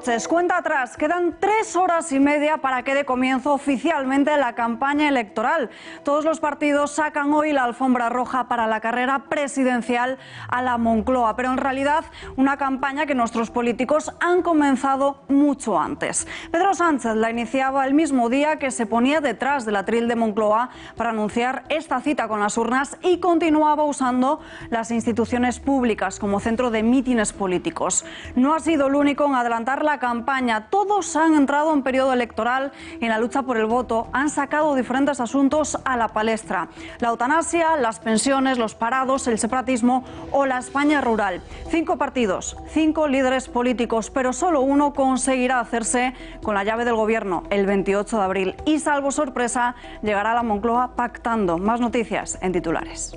noches, cuenta atrás. Quedan 3 horas y media para que dé comienzo oficialmente la campaña electoral. Todos los partidos sacan hoy la alfombra roja para la carrera presidencial a la Moncloa, pero en realidad una campaña que nuestros políticos han comenzado mucho antes. Pedro Sánchez la iniciaba el mismo día que se ponía detrás del atril de Moncloa para anunciar esta cita con las urnas y continuaba usando las instituciones públicas como centro de mítines políticos. No ha sido el único en adelantar la campaña. Todos han entrado en periodo electoral y en la lucha por el voto han sacado diferentes asuntos a la palestra. La eutanasia, las pensiones, los parados, el separatismo o la España rural. 5 partidos, 5 líderes políticos, pero solo uno conseguirá hacerse con la llave del gobierno el 28 de abril. Y salvo sorpresa, llegará a la Moncloa pactando. Más noticias en titulares.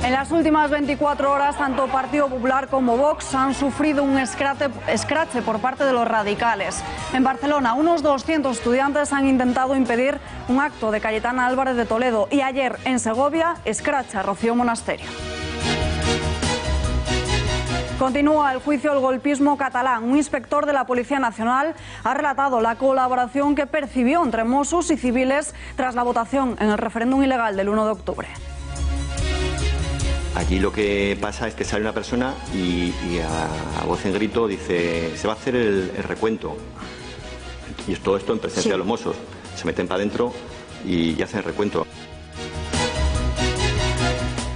En las últimas 24 horas, tanto Partido Popular como Vox han sufrido un escrache por parte de los radicales. En Barcelona, unos 200 estudiantes han intentado impedir un acto de Cayetana Álvarez de Toledo y ayer en Segovia, escrache a Rocío Monasterio. Continúa el juicio al golpismo catalán. Un inspector de la Policía Nacional ha relatado la colaboración que percibió entre Mossos y civiles tras la votación en el referéndum ilegal del 1 de octubre. Allí lo que pasa es que sale una persona y a voz en grito dice: se va a hacer el recuento. Y todo esto en presencia de los Mossos. Se meten para adentro y hacen el recuento.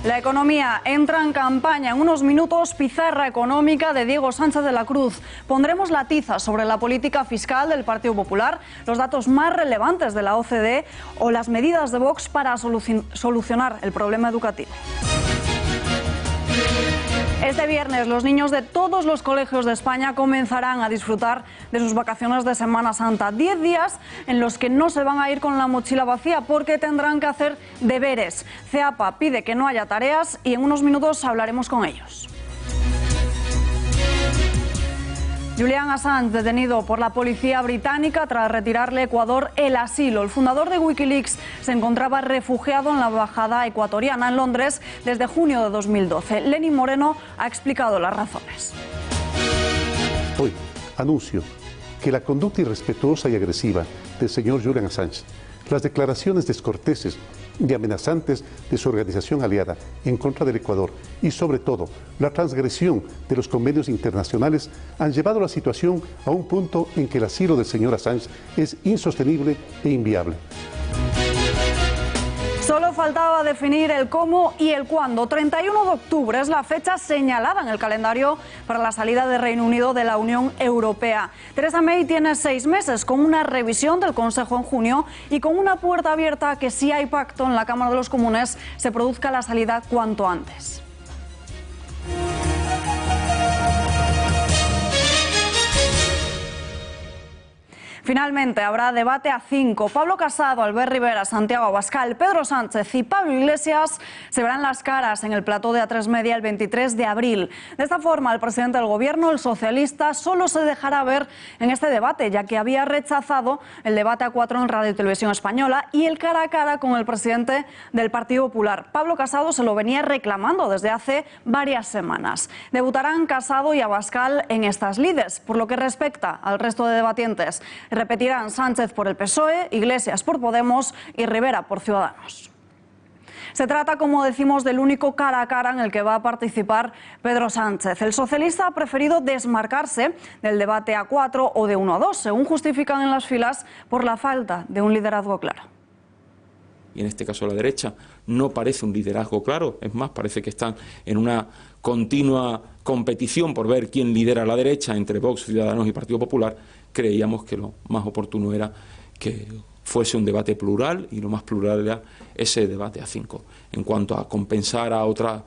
La economía entra en campaña. En unos minutos, pizarra económica de Diego Sánchez de la Cruz. Pondremos la tiza sobre la política fiscal del Partido Popular, los datos más relevantes de la OCDE o las medidas de Vox para solucionar el problema educativo. Este viernes los niños de todos los colegios de España comenzarán a disfrutar de sus vacaciones de Semana Santa. 10 días en los que no se van a ir con la mochila vacía porque tendrán que hacer deberes. CEAPA pide que no haya tareas y en unos minutos hablaremos con ellos. Julian Assange, detenido por la policía británica tras retirarle a Ecuador el asilo. El fundador de Wikileaks se encontraba refugiado en la embajada ecuatoriana en Londres desde junio de 2012. Lenín Moreno ha explicado las razones. Hoy anuncio que la conducta irrespetuosa y agresiva del señor Julian Assange, las declaraciones descorteses y amenazantes de su organización aliada en contra del Ecuador y sobre todo la transgresión de los convenios internacionales han llevado la situación a un punto en que el asilo del señor Assange es insostenible e inviable. Solo faltaba definir el cómo y el cuándo. 31 de octubre es la fecha señalada en el calendario para la salida de Reino Unido de la Unión Europea. Theresa May tiene 6 meses con una revisión del Consejo en junio y con una puerta abierta a que si hay pacto en la Cámara de los Comunes se produzca la salida cuanto antes. Finalmente habrá debate a 5. Pablo Casado, Albert Rivera, Santiago Abascal, Pedro Sánchez y Pablo Iglesias se verán las caras en el plató de A3 Media el 23 de abril. De esta forma, el presidente del Gobierno, el socialista, solo se dejará ver en este debate, ya que había rechazado el debate a 4 en Radio y Televisión Española y el cara a cara con el presidente del Partido Popular. Pablo Casado se lo venía reclamando desde hace varias semanas. Debutarán Casado y Abascal en estas lides. Por lo que respecta al resto de debatientes, repetirán Sánchez por el PSOE, Iglesias por Podemos y Rivera por Ciudadanos. Se trata, como decimos, del único cara a cara en el que va a participar Pedro Sánchez. El socialista ha preferido desmarcarse del debate a 4 o de 1 a 2, según justifican en las filas, por la falta de un liderazgo claro. Y en este caso la derecha no parece un liderazgo claro, es más, parece que están en una continua competición por ver quién lidera la derecha entre Vox, Ciudadanos y Partido Popular. Creíamos que lo más oportuno era que fuese un debate plural y lo más plural era ese debate a 5. En cuanto a compensar a otras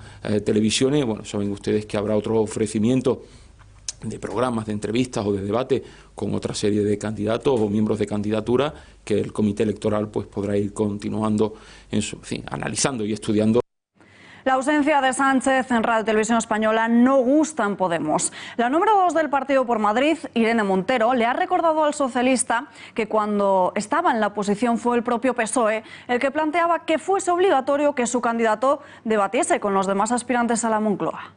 televisiones, bueno, saben ustedes que habrá otro ofrecimiento de programas, de entrevistas o de debate con otra serie de candidatos o miembros de candidatura que el comité electoral pues podrá ir continuando en su, en fin, analizando y estudiando. La ausencia de Sánchez en Radio Televisión Española no gusta en Podemos. La número 2 del partido por Madrid, Irene Montero, le ha recordado al socialista que cuando estaba en la oposición fue el propio PSOE el que planteaba que fuese obligatorio que su candidato debatiese con los demás aspirantes a la Moncloa.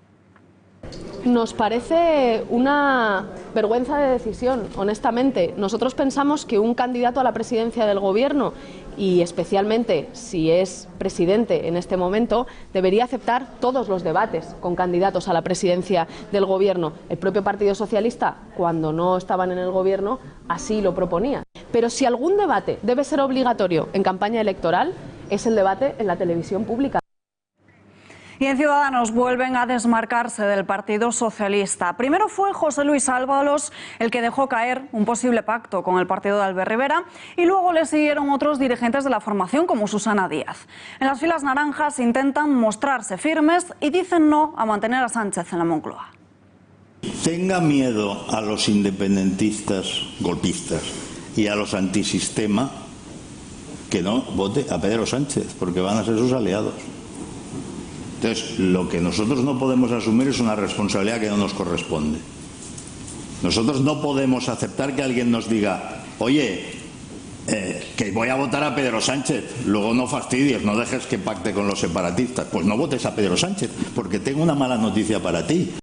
Nos parece una vergüenza de decisión, honestamente. Nosotros pensamos que un candidato a la presidencia del Gobierno, y especialmente si es presidente en este momento, debería aceptar todos los debates con candidatos a la presidencia del Gobierno. El propio Partido Socialista, cuando no estaban en el Gobierno, así lo proponía. Pero si algún debate debe ser obligatorio en campaña electoral, es el debate en la televisión pública. Y en Ciudadanos vuelven a desmarcarse del Partido Socialista. Primero fue José Luis Ábalos el que dejó caer un posible pacto con el partido de Albert Rivera y luego le siguieron otros dirigentes de la formación como Susana Díaz. En las filas naranjas intentan mostrarse firmes y dicen no a mantener a Sánchez en la Moncloa. Tenga miedo a los independentistas golpistas y a los antisistema, que no vote a Pedro Sánchez, porque van a ser sus aliados. Entonces, lo que nosotros no podemos asumir es una responsabilidad que no nos corresponde. Nosotros no podemos aceptar que alguien nos diga, oye, que voy a votar a Pedro Sánchez, luego no fastidies, no dejes que pacte con los separatistas. Pues no votes a Pedro Sánchez, porque tengo una mala noticia para ti.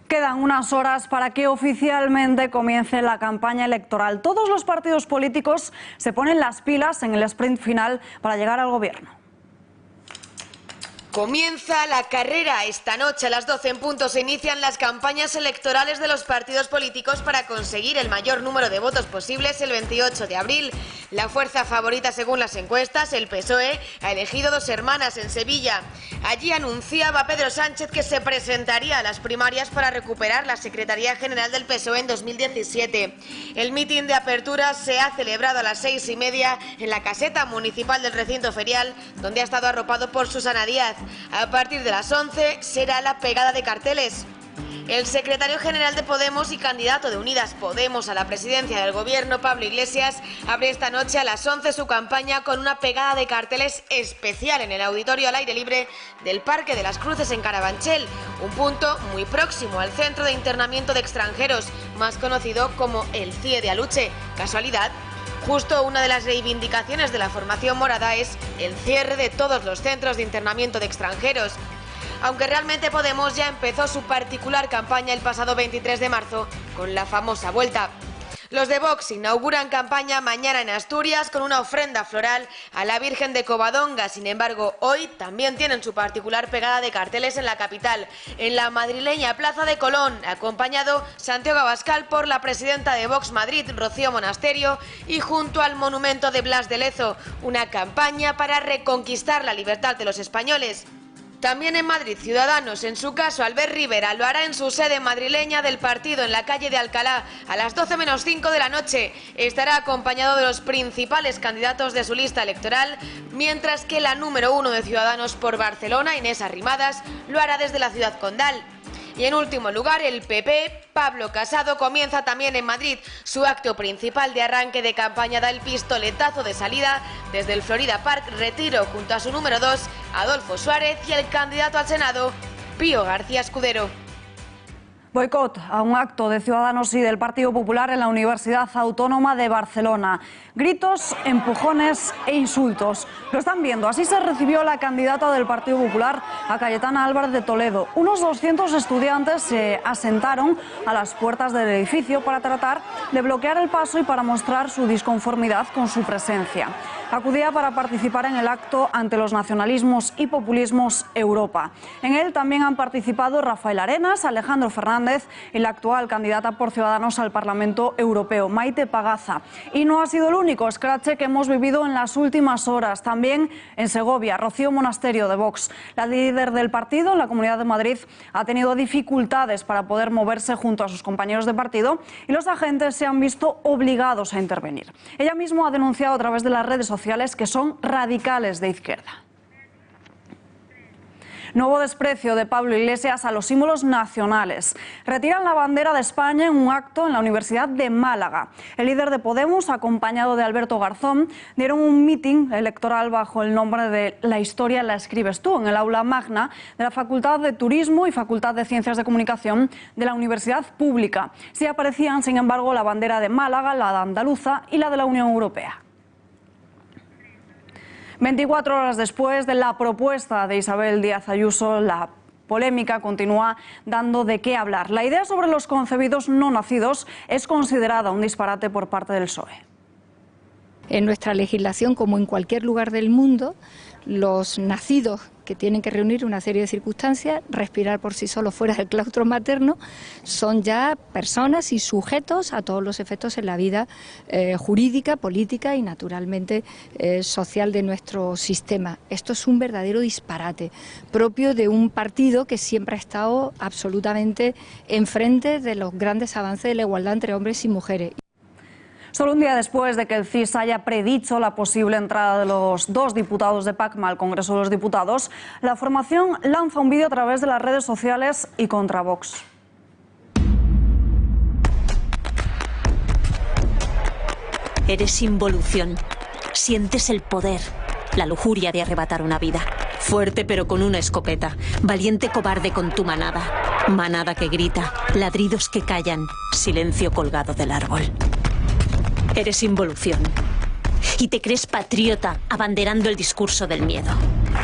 Quedan unas horas para que oficialmente comience la campaña electoral. Todos los partidos políticos se ponen las pilas en el sprint final para llegar al gobierno. Comienza la carrera. Esta noche a las 12 en punto se inician las campañas electorales de los partidos políticos para conseguir el mayor número de votos posibles el 28 de abril. La fuerza favorita según las encuestas, el PSOE, ha elegido Dos Hermanas en Sevilla. Allí anunciaba Pedro Sánchez que se presentaría a las primarias para recuperar la Secretaría General del PSOE en 2017. El mitin de apertura se ha celebrado a las 6:30 en la caseta municipal del recinto ferial, donde ha estado arropado por Susana Díaz. A partir de las 11 será la pegada de carteles. El secretario general de Podemos y candidato de Unidas Podemos a la presidencia del gobierno, Pablo Iglesias, abre esta noche a las 11 su campaña con una pegada de carteles especial en el auditorio al aire libre del Parque de las Cruces en Carabanchel, un punto muy próximo al centro de internamiento de extranjeros, más conocido como el CIE de Aluche. ¿Casualidad? Justo una de las reivindicaciones de la formación morada es el cierre de todos los centros de internamiento de extranjeros. Aunque realmente Podemos ya empezó su particular campaña el pasado 23 de marzo con la famosa vuelta. Los de Vox inauguran campaña mañana en Asturias con una ofrenda floral a la Virgen de Covadonga. Sin embargo, hoy también tienen su particular pegada de carteles en la capital, en la madrileña Plaza de Colón, acompañado Santiago Abascal por la presidenta de Vox Madrid, Rocío Monasterio, y junto al monumento de Blas de Lezo, una campaña para reconquistar la libertad de los españoles. También en Madrid, Ciudadanos, en su caso Albert Rivera, lo hará en su sede madrileña del partido en la calle de Alcalá a las 12 menos 5 de la noche. Estará acompañado de los principales candidatos de su lista electoral, mientras que la número 1 de Ciudadanos por Barcelona, Inés Arrimadas, lo hará desde la ciudad condal. Y en último lugar, el PP, Pablo Casado, comienza también en Madrid. Su acto principal de arranque de campaña da el pistoletazo de salida desde el Florida Park Retiro junto a su número 2, Adolfo Suárez, y el candidato al Senado, Pío García Escudero. Boicot a un acto de Ciudadanos y del Partido Popular en la Universidad Autónoma de Barcelona. Gritos, empujones e insultos. Lo están viendo. Así se recibió la candidata del Partido Popular, a Cayetana Álvarez de Toledo. Unos 200 estudiantes se asentaron a las puertas del edificio para tratar de bloquear el paso y para mostrar su disconformidad con su presencia. Acudía para participar en el acto ante los nacionalismos y populismos Europa. En él también han participado Rafael Arenas, Alejandro Fernández y la actual candidata por Ciudadanos al Parlamento Europeo, Maite Pagaza. Y no ha sido el único escrache que hemos vivido en las últimas horas. También en Segovia, Rocío Monasterio de Vox, la líder del partido en la Comunidad de Madrid, ha tenido dificultades para poder moverse junto a sus compañeros de partido y los agentes se han visto obligados a intervenir. Ella misma ha denunciado a través de las redes sociales que son radicales de izquierda. Nuevo desprecio de Pablo Iglesias a los símbolos nacionales. Retiran la bandera de España en un acto en la Universidad de Málaga. El líder de Podemos, acompañado de Alberto Garzón, dieron un mitin electoral bajo el nombre de La historia la escribes tú, en el aula magna de la Facultad de Turismo y Facultad de Ciencias de Comunicación de la Universidad Pública. Sí aparecían, sin embargo, la bandera de Málaga, la de andaluza y la de la Unión Europea. 24 horas después de la propuesta de Isabel Díaz Ayuso, la polémica continúa dando de qué hablar. La idea sobre los concebidos no nacidos es considerada un disparate por parte del PSOE. En nuestra legislación, como en cualquier lugar del mundo, los nacidos que tienen que reunir una serie de circunstancias, respirar por sí solos fuera del claustro materno, son ya personas y sujetos a todos los efectos en la vida jurídica, política y naturalmente social de nuestro sistema. Esto es un verdadero disparate, propio de un partido que siempre ha estado absolutamente enfrente de los grandes avances de la igualdad entre hombres y mujeres. Solo un día después de que el CIS haya predicho la posible entrada de los 2 diputados de PACMA al Congreso de los Diputados, la formación lanza un vídeo a través de las redes sociales y contra Vox. Eres involución. Sientes el poder, la lujuria de arrebatar una vida. Fuerte pero con una escopeta. Valiente cobarde con tu manada. Manada que grita, ladridos que callan, silencio colgado del árbol. Eres involución. Y te crees patriota, abanderando el discurso del miedo.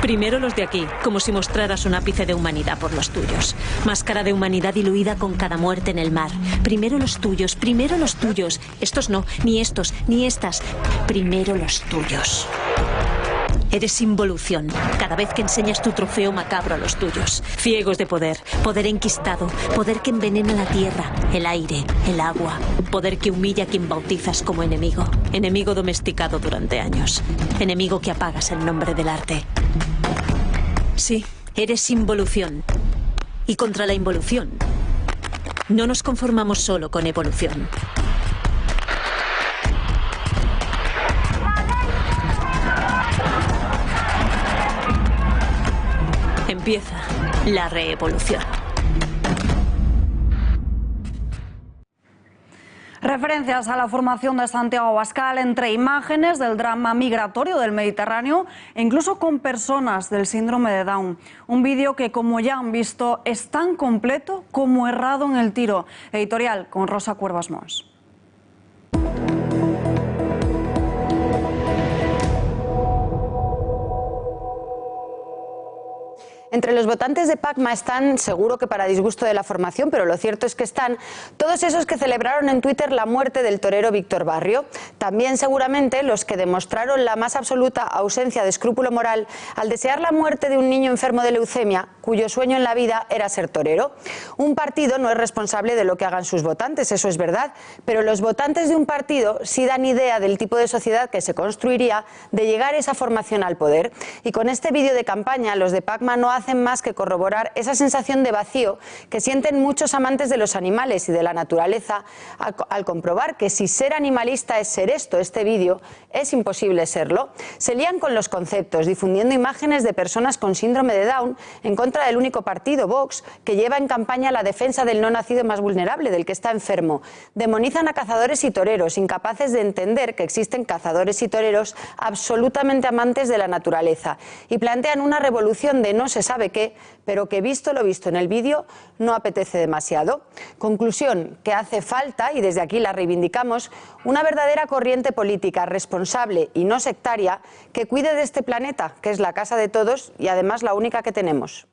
Primero los de aquí, como si mostraras un ápice de humanidad por los tuyos. Máscara de humanidad diluida con cada muerte en el mar. Primero los tuyos, primero los tuyos. Estos no, ni estos, ni estas. Primero los tuyos. Eres involución, cada vez que enseñas tu trofeo macabro a los tuyos. Ciegos de poder, poder enquistado, poder que envenena la tierra, el aire, el agua. Poder que humilla a quien bautizas como enemigo. Enemigo domesticado durante años. Enemigo que apagas en nombre del arte. Sí, eres involución. Y contra la involución, no nos conformamos solo con evolución. Empieza la reevolución. Referencias a la formación de Santiago Abascal entre imágenes del drama migratorio del Mediterráneo e incluso con personas del síndrome de Down. Un vídeo que, como ya han visto, es tan completo como errado en el tiro. Editorial con Rosa Cuervas Mons. Entre los votantes de PACMA están, seguro que para disgusto de la formación, pero lo cierto es que están todos esos que celebraron en Twitter la muerte del torero Víctor Barrio. También seguramente los que demostraron la más absoluta ausencia de escrúpulo moral al desear la muerte de un niño enfermo de leucemia, cuyo sueño en la vida era ser torero. Un partido no es responsable de lo que hagan sus votantes, eso es verdad, pero los votantes de un partido sí dan idea del tipo de sociedad que se construiría de llegar esa formación al poder. Y con este vídeo de campaña, los de PACMA no hacen más que corroborar esa sensación de vacío que sienten muchos amantes de los animales y de la naturaleza al comprobar que si ser animalista es ser esto, este vídeo, es imposible serlo. Se lían con los conceptos, difundiendo imágenes de personas con síndrome de Down en contra del único partido, Vox, que lleva en campaña la defensa del no nacido más vulnerable, del que está enfermo. Demonizan a cazadores y toreros, incapaces de entender que existen cazadores y toreros absolutamente amantes de la naturaleza, y plantean una revolución de no se sabe qué, pero que visto lo visto en el vídeo no apetece demasiado. Conclusión, que hace falta, y desde aquí la reivindicamos, una verdadera corriente política responsable y no sectaria que cuide de este planeta, que es la casa de todos y además la única que tenemos.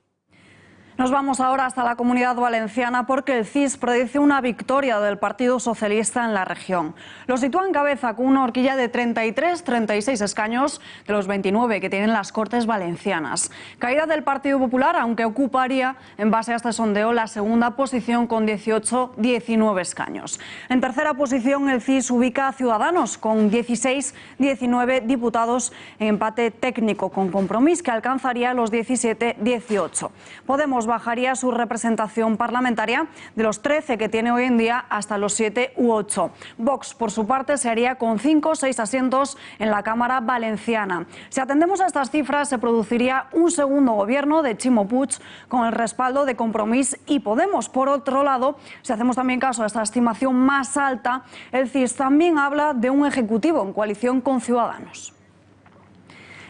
Nos vamos ahora hasta la Comunidad Valenciana porque el CIS predice una victoria del Partido Socialista en la región. Lo sitúa en cabeza con una horquilla de 33-36 escaños de los 29 que tienen las Cortes Valencianas. Caída del Partido Popular, aunque ocuparía, en base a este sondeo, la segunda posición con 18-19 escaños. En tercera posición, el CIS ubica a Ciudadanos con 16-19 diputados en empate técnico con Compromís, que alcanzaría los 17-18. Podemos bajaría su representación parlamentaria de los 13 que tiene hoy en día hasta los 7 u 8. Vox, por su parte, se haría con 5 o 6 asientos en la Cámara Valenciana. Si atendemos a estas cifras, se produciría un segundo gobierno de Ximo Puig con el respaldo de Compromís y Podemos. Por otro lado, si hacemos también caso a esta estimación más alta, el CIS también habla de un ejecutivo en coalición con Ciudadanos.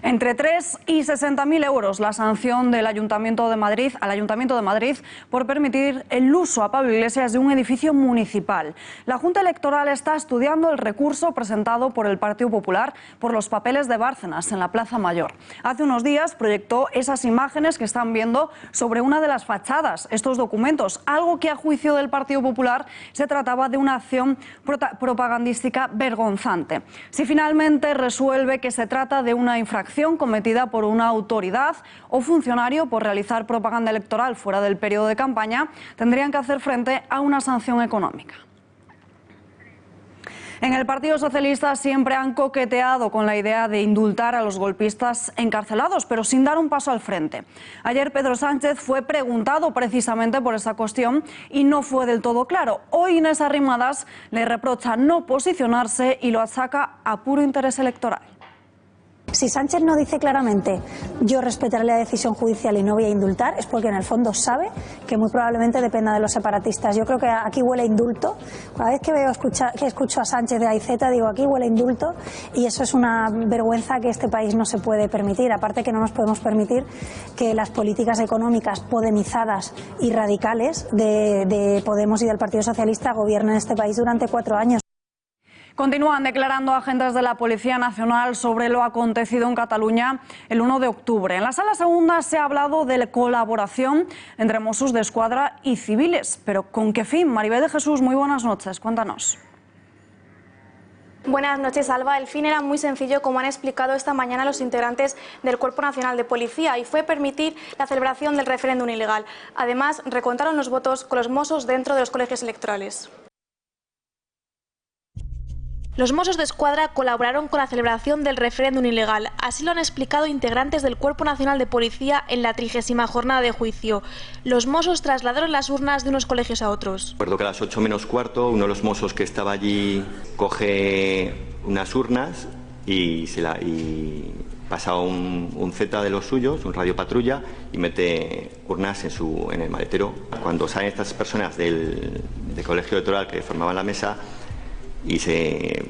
Entre 3 y 60.000 euros la sanción del Ayuntamiento de Madrid al Ayuntamiento de Madrid por permitir el uso a Pablo Iglesias de un edificio municipal. La Junta Electoral está estudiando el recurso presentado por el Partido Popular por los papeles de Bárcenas en la Plaza Mayor. Hace unos días proyectó esas imágenes que están viendo sobre una de las fachadas, estos documentos, algo que a juicio del Partido Popular se trataba de una acción propagandística vergonzante. Si finalmente resuelve que se trata de una infracción cometida por una autoridad o funcionario por realizar propaganda electoral fuera del periodo de campaña, tendrían que hacer frente a una sanción económica. En el Partido Socialista siempre han coqueteado con la idea de indultar a los golpistas encarcelados, pero sin dar un paso al frente. Ayer Pedro Sánchez fue preguntado precisamente por esa cuestión y no fue del todo claro. Hoy Inés Arrimadas le reprocha no posicionarse y lo achaca a puro interés electoral. Si Sánchez no dice claramente yo respetaré la decisión judicial y no voy a indultar, es porque en el fondo sabe que muy probablemente dependa de los separatistas. Yo creo que aquí huele a indulto. Cada vez que escucho a Sánchez de AIZ digo aquí huele a indulto, y eso es una vergüenza que este país no se puede permitir. Aparte que no nos podemos permitir que las políticas económicas podemizadas y radicales de Podemos y del Partido Socialista gobiernen este país durante 4 años. Continúan declarando agentes de la Policía Nacional sobre lo acontecido en Cataluña el 1 de octubre. En la Sala Segunda se ha hablado de colaboración entre Mossos d'Esquadra y civiles. ¿Pero con qué fin? Maribel de Jesús, muy buenas noches. Cuéntanos. Buenas noches, Alba. El fin era muy sencillo, como han explicado esta mañana los integrantes del Cuerpo Nacional de Policía, y fue permitir la celebración del referéndum ilegal. Además, recontaron los votos con los Mossos dentro de los colegios electorales. Los Mossos d'Esquadra colaboraron con la celebración del referéndum ilegal. Así lo han explicado integrantes del Cuerpo Nacional de Policía en la 30ª jornada de juicio. Los Mossos trasladaron las urnas de unos colegios a otros. Recuerdo que a las 8 menos cuarto, uno de los Mossos que estaba allí coge unas urnas y pasa un Z de los suyos, un radio patrulla, y mete urnas en el maletero. Cuando salen estas personas del colegio electoral que formaban la mesa, y se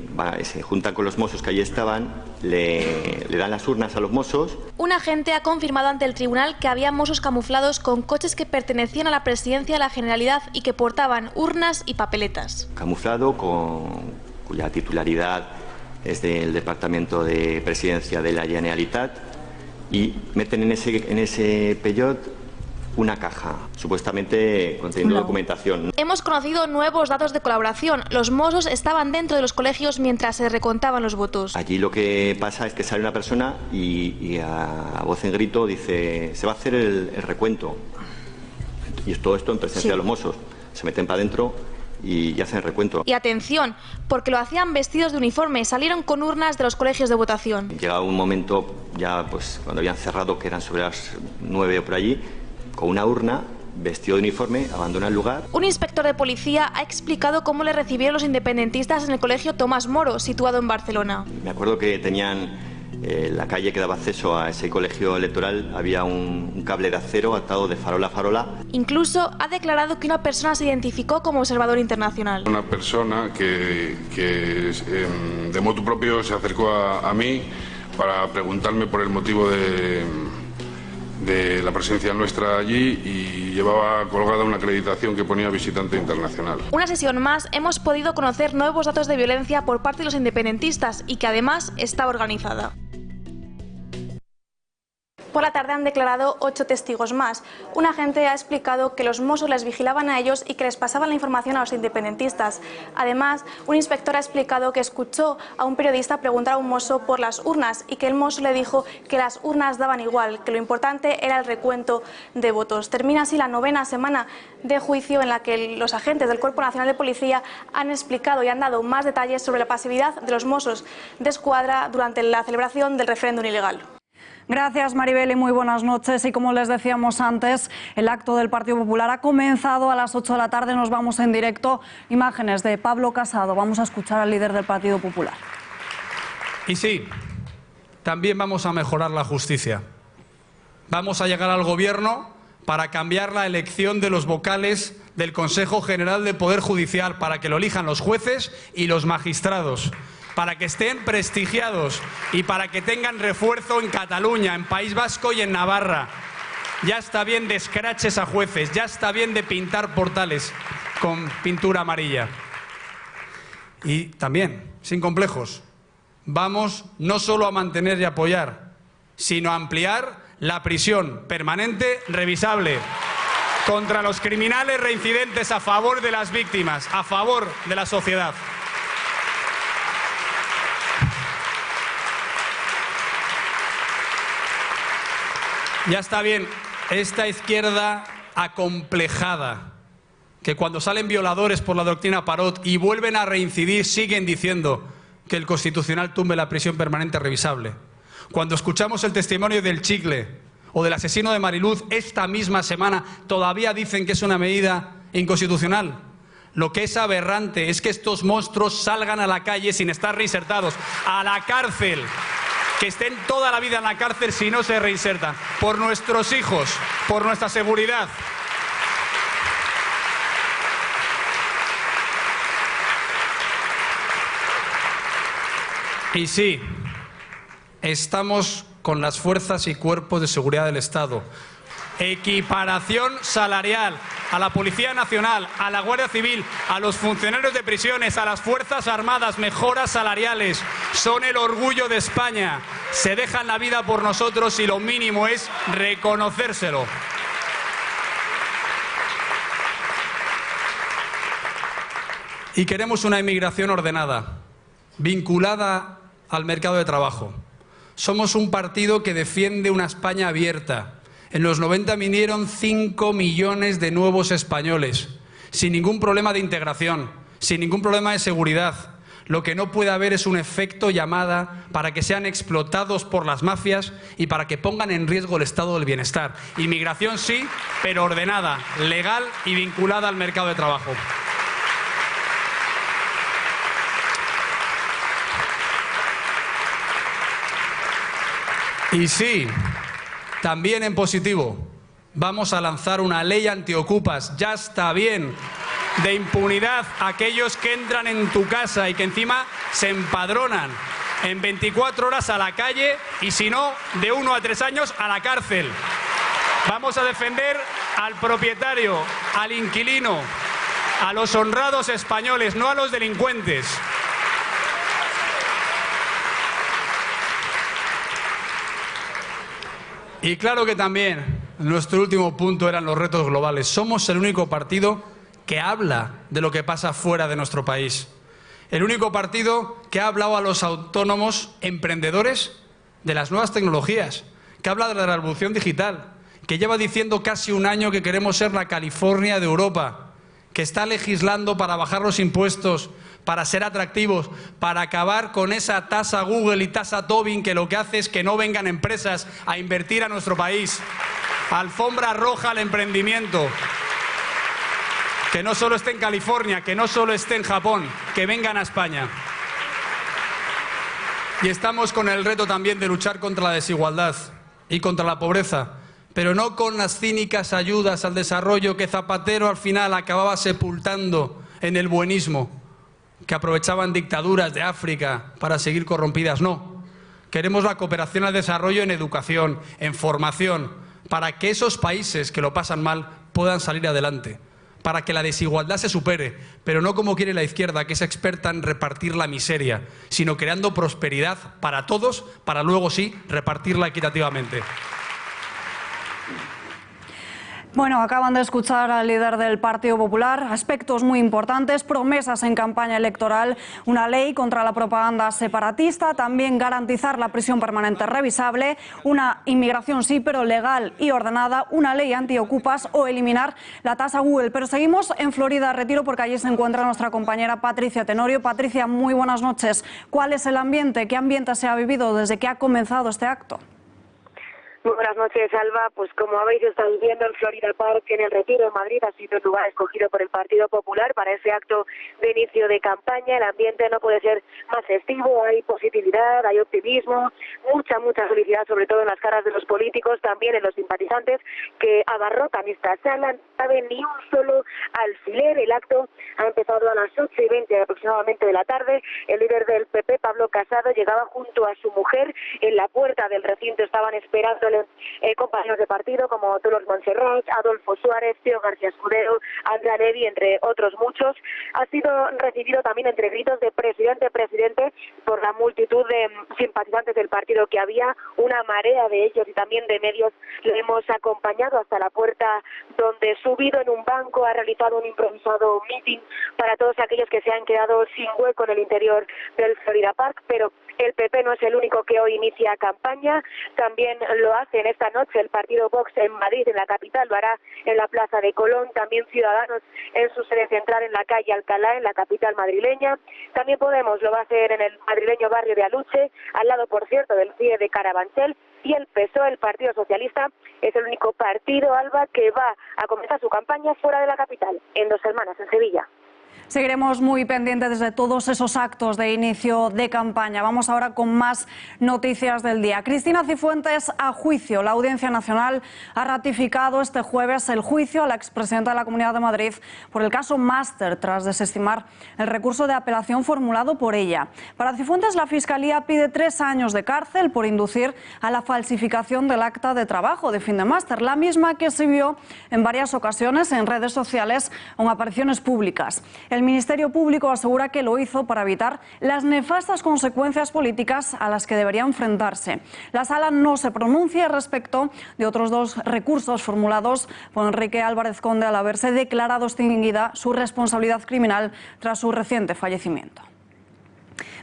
juntan con los Mossos que allí estaban, le dan las urnas a los Mossos. Un agente ha confirmado ante el tribunal que había Mossos camuflados con coches que pertenecían a la Presidencia de la Generalidad y que portaban urnas y papeletas. Camuflado, cuya titularidad es del Departamento de Presidencia de la Generalitat, y meten en ese peyot una caja, supuestamente conteniendo documentación. Hemos conocido nuevos datos de colaboración. Los Mossos estaban dentro de los colegios mientras se recontaban los votos. Allí lo que pasa es que sale una persona y a voz en grito dice se va a hacer el recuento. Y todo esto en presencia de los Mossos. Se meten para adentro y hacen el recuento. Y atención, porque lo hacían vestidos de uniforme, salieron con urnas de los colegios de votación. Llega un momento, ya pues cuando habían cerrado, que eran sobre las 9 o por allí, con una urna, vestido de uniforme, abandona el lugar. Un inspector de policía ha explicado cómo le recibieron los independentistas en el colegio Tomás Moro, situado en Barcelona. Me acuerdo que tenían la calle que daba acceso a ese colegio electoral, había un cable de acero atado de farola a farola. Incluso ha declarado que una persona se identificó como observador internacional. Una persona que de motu propio se acercó a mí para preguntarme por el motivo de la presencia nuestra allí, y llevaba colgada una acreditación que ponía visitante internacional. Una sesión más, hemos podido conocer nuevos datos de violencia por parte de los independentistas y que además está organizada. Por la tarde han declarado 8 testigos más. Un agente ha explicado que los Mossos les vigilaban a ellos y que les pasaban la información a los independentistas. Además, un inspector ha explicado que escuchó a un periodista preguntar a un mozo por las urnas y que el mozo le dijo que las urnas daban igual, que lo importante era el recuento de votos. Termina así la 9ª semana de juicio en la que los agentes del Cuerpo Nacional de Policía han explicado y han dado más detalles sobre la pasividad de los Mossos d'Esquadra durante la celebración del referéndum ilegal. Gracias, Maribel, y muy buenas noches. Y como les decíamos antes, el acto del Partido Popular ha comenzado a las 8 de la tarde. Nos vamos en directo. Imágenes de Pablo Casado. Vamos a escuchar al líder del Partido Popular. Y sí, también vamos a mejorar la justicia. Vamos a llegar al Gobierno para cambiar la elección de los vocales del Consejo General del Poder Judicial, para que lo elijan los jueces y los magistrados, para que estén prestigiados y para que tengan refuerzo en Cataluña, en País Vasco y en Navarra. Ya está bien de escraches a jueces, ya está bien de pintar portales con pintura amarilla. Y también, sin complejos, vamos no solo a mantener y apoyar, sino a ampliar la prisión permanente revisable contra los criminales reincidentes, a favor de las víctimas, a favor de la sociedad. Ya está bien esta izquierda acomplejada, que cuando salen violadores por la doctrina Parot y vuelven a reincidir, siguen diciendo que el Constitucional tumbe la prisión permanente revisable. Cuando escuchamos el testimonio del Chicle o del asesino de Mariluz esta misma semana, todavía dicen que es una medida inconstitucional. Lo que es aberrante es que estos monstruos salgan a la calle sin estar reinsertados, a la cárcel. Que estén toda la vida en la cárcel si no se reinsertan. Por nuestros hijos, por nuestra seguridad. Y sí, estamos con las fuerzas y cuerpos de seguridad del Estado. Equiparación salarial a la Policía Nacional, a la Guardia Civil, a los funcionarios de prisiones, a las Fuerzas Armadas, mejoras salariales. Son el orgullo de España. Se dejan la vida por nosotros y lo mínimo es reconocérselo. Y queremos una inmigración ordenada, vinculada al mercado de trabajo. Somos un partido que defiende una España abierta. En los 90 vinieron 5 millones de nuevos españoles, sin ningún problema de integración, sin ningún problema de seguridad. Lo que no puede haber es un efecto llamada para que sean explotados por las mafias y para que pongan en riesgo el estado del bienestar. Inmigración sí, pero ordenada, legal y vinculada al mercado de trabajo. Y sí, también en positivo, vamos a lanzar una ley antiocupas. Ya está bien de impunidad a aquellos que entran en tu casa y que encima se empadronan en 24 horas a la calle y si no, de 1 a 3 años a la cárcel. Vamos a defender al propietario, al inquilino, a los honrados españoles, no a los delincuentes. Y claro que también nuestro último punto eran los retos globales. Somos el único partido que habla de lo que pasa fuera de nuestro país. El único partido que ha hablado a los autónomos emprendedores de las nuevas tecnologías, que habla de la revolución digital, que lleva diciendo casi un año que queremos ser la California de Europa, que está legislando para bajar los impuestos, para ser atractivos, para acabar con esa tasa Google y tasa Tobin que lo que hace es que no vengan empresas a invertir a nuestro país. Alfombra roja al emprendimiento. Que no solo esté en California, que no solo esté en Japón, que vengan a España. Y estamos con el reto también de luchar contra la desigualdad y contra la pobreza, pero no con las cínicas ayudas al desarrollo que Zapatero al final acababa sepultando en el buenismo, que aprovechaban dictaduras de África para seguir corrompidas. No, queremos la cooperación al desarrollo en educación, en formación, para que esos países que lo pasan mal puedan salir adelante, para que la desigualdad se supere, pero no como quiere la izquierda, que es experta en repartir la miseria, sino creando prosperidad para todos, para luego sí repartirla equitativamente. Bueno, acaban de escuchar al líder del Partido Popular. Aspectos muy importantes, promesas en campaña electoral, una ley contra la propaganda separatista, también garantizar la prisión permanente revisable, una inmigración sí, pero legal y ordenada, una ley antiocupas o eliminar la tasa Google. Pero seguimos en Florida Retiro porque allí se encuentra nuestra compañera Patricia Tenorio. Patricia, muy buenas noches. ¿Cuál es el ambiente? ¿Qué ambiente se ha vivido desde que ha comenzado este acto? Muy buenas noches, Alba. Pues como habéis estado viendo, el Florida Park en el Retiro, en Madrid, ha sido el lugar escogido por el Partido Popular para ese acto de inicio de campaña. El ambiente no puede ser más festivo, hay positividad, hay optimismo, mucha felicidad, sobre todo en las caras de los políticos, también en los simpatizantes que abarrotan esta sala. No cabe ni un solo alfiler. El acto ha empezado a las 8:20 aproximadamente de la tarde. El líder del PP, Pablo Casado, llegaba junto a su mujer. En la puerta del recinto estaban esperándole compañeros de partido como Dolors Montserrat, Adolfo Suárez, Teo García Escudero, Andrea Levy, entre otros muchos. Ha sido recibido también entre gritos de presidente, presidente, por la multitud de simpatizantes del partido que había, una marea de ellos y también de medios. Le hemos acompañado hasta la puerta, donde, subido en un banco, ha realizado un improvisado meeting para todos aquellos que se han quedado sin hueco en el interior del Florida Park. Pero el PP no es el único que hoy inicia campaña, también lo hace en esta noche el partido Vox en Madrid, en la capital, lo hará en la Plaza de Colón, también Ciudadanos en su sede central en la calle Alcalá, en la capital madrileña, también Podemos lo va a hacer en el madrileño barrio de Aluche, al lado, por cierto, del CIE de Carabanchel, y el PSOE, el Partido Socialista, es el único partido, Alba, que va a comenzar su campaña fuera de la capital, en 2 semanas, en Sevilla. Seguiremos muy pendientes de todos esos actos de inicio de campaña. Vamos ahora con más noticias del día. Cristina Cifuentes a juicio. La Audiencia Nacional ha ratificado este jueves el juicio a la expresidenta de la Comunidad de Madrid por el caso Máster, tras desestimar el recurso de apelación formulado por ella. Para Cifuentes, la Fiscalía pide 3 años de cárcel por inducir a la falsificación del acta de trabajo de fin de máster, la misma que se vio en varias ocasiones en redes sociales o en apariciones públicas. El Ministerio Público asegura que lo hizo para evitar las nefastas consecuencias políticas a las que debería enfrentarse. La Sala no se pronuncia respecto de otros 2 recursos formulados por Enrique Álvarez Conde al haberse declarado extinguida su responsabilidad criminal tras su reciente fallecimiento.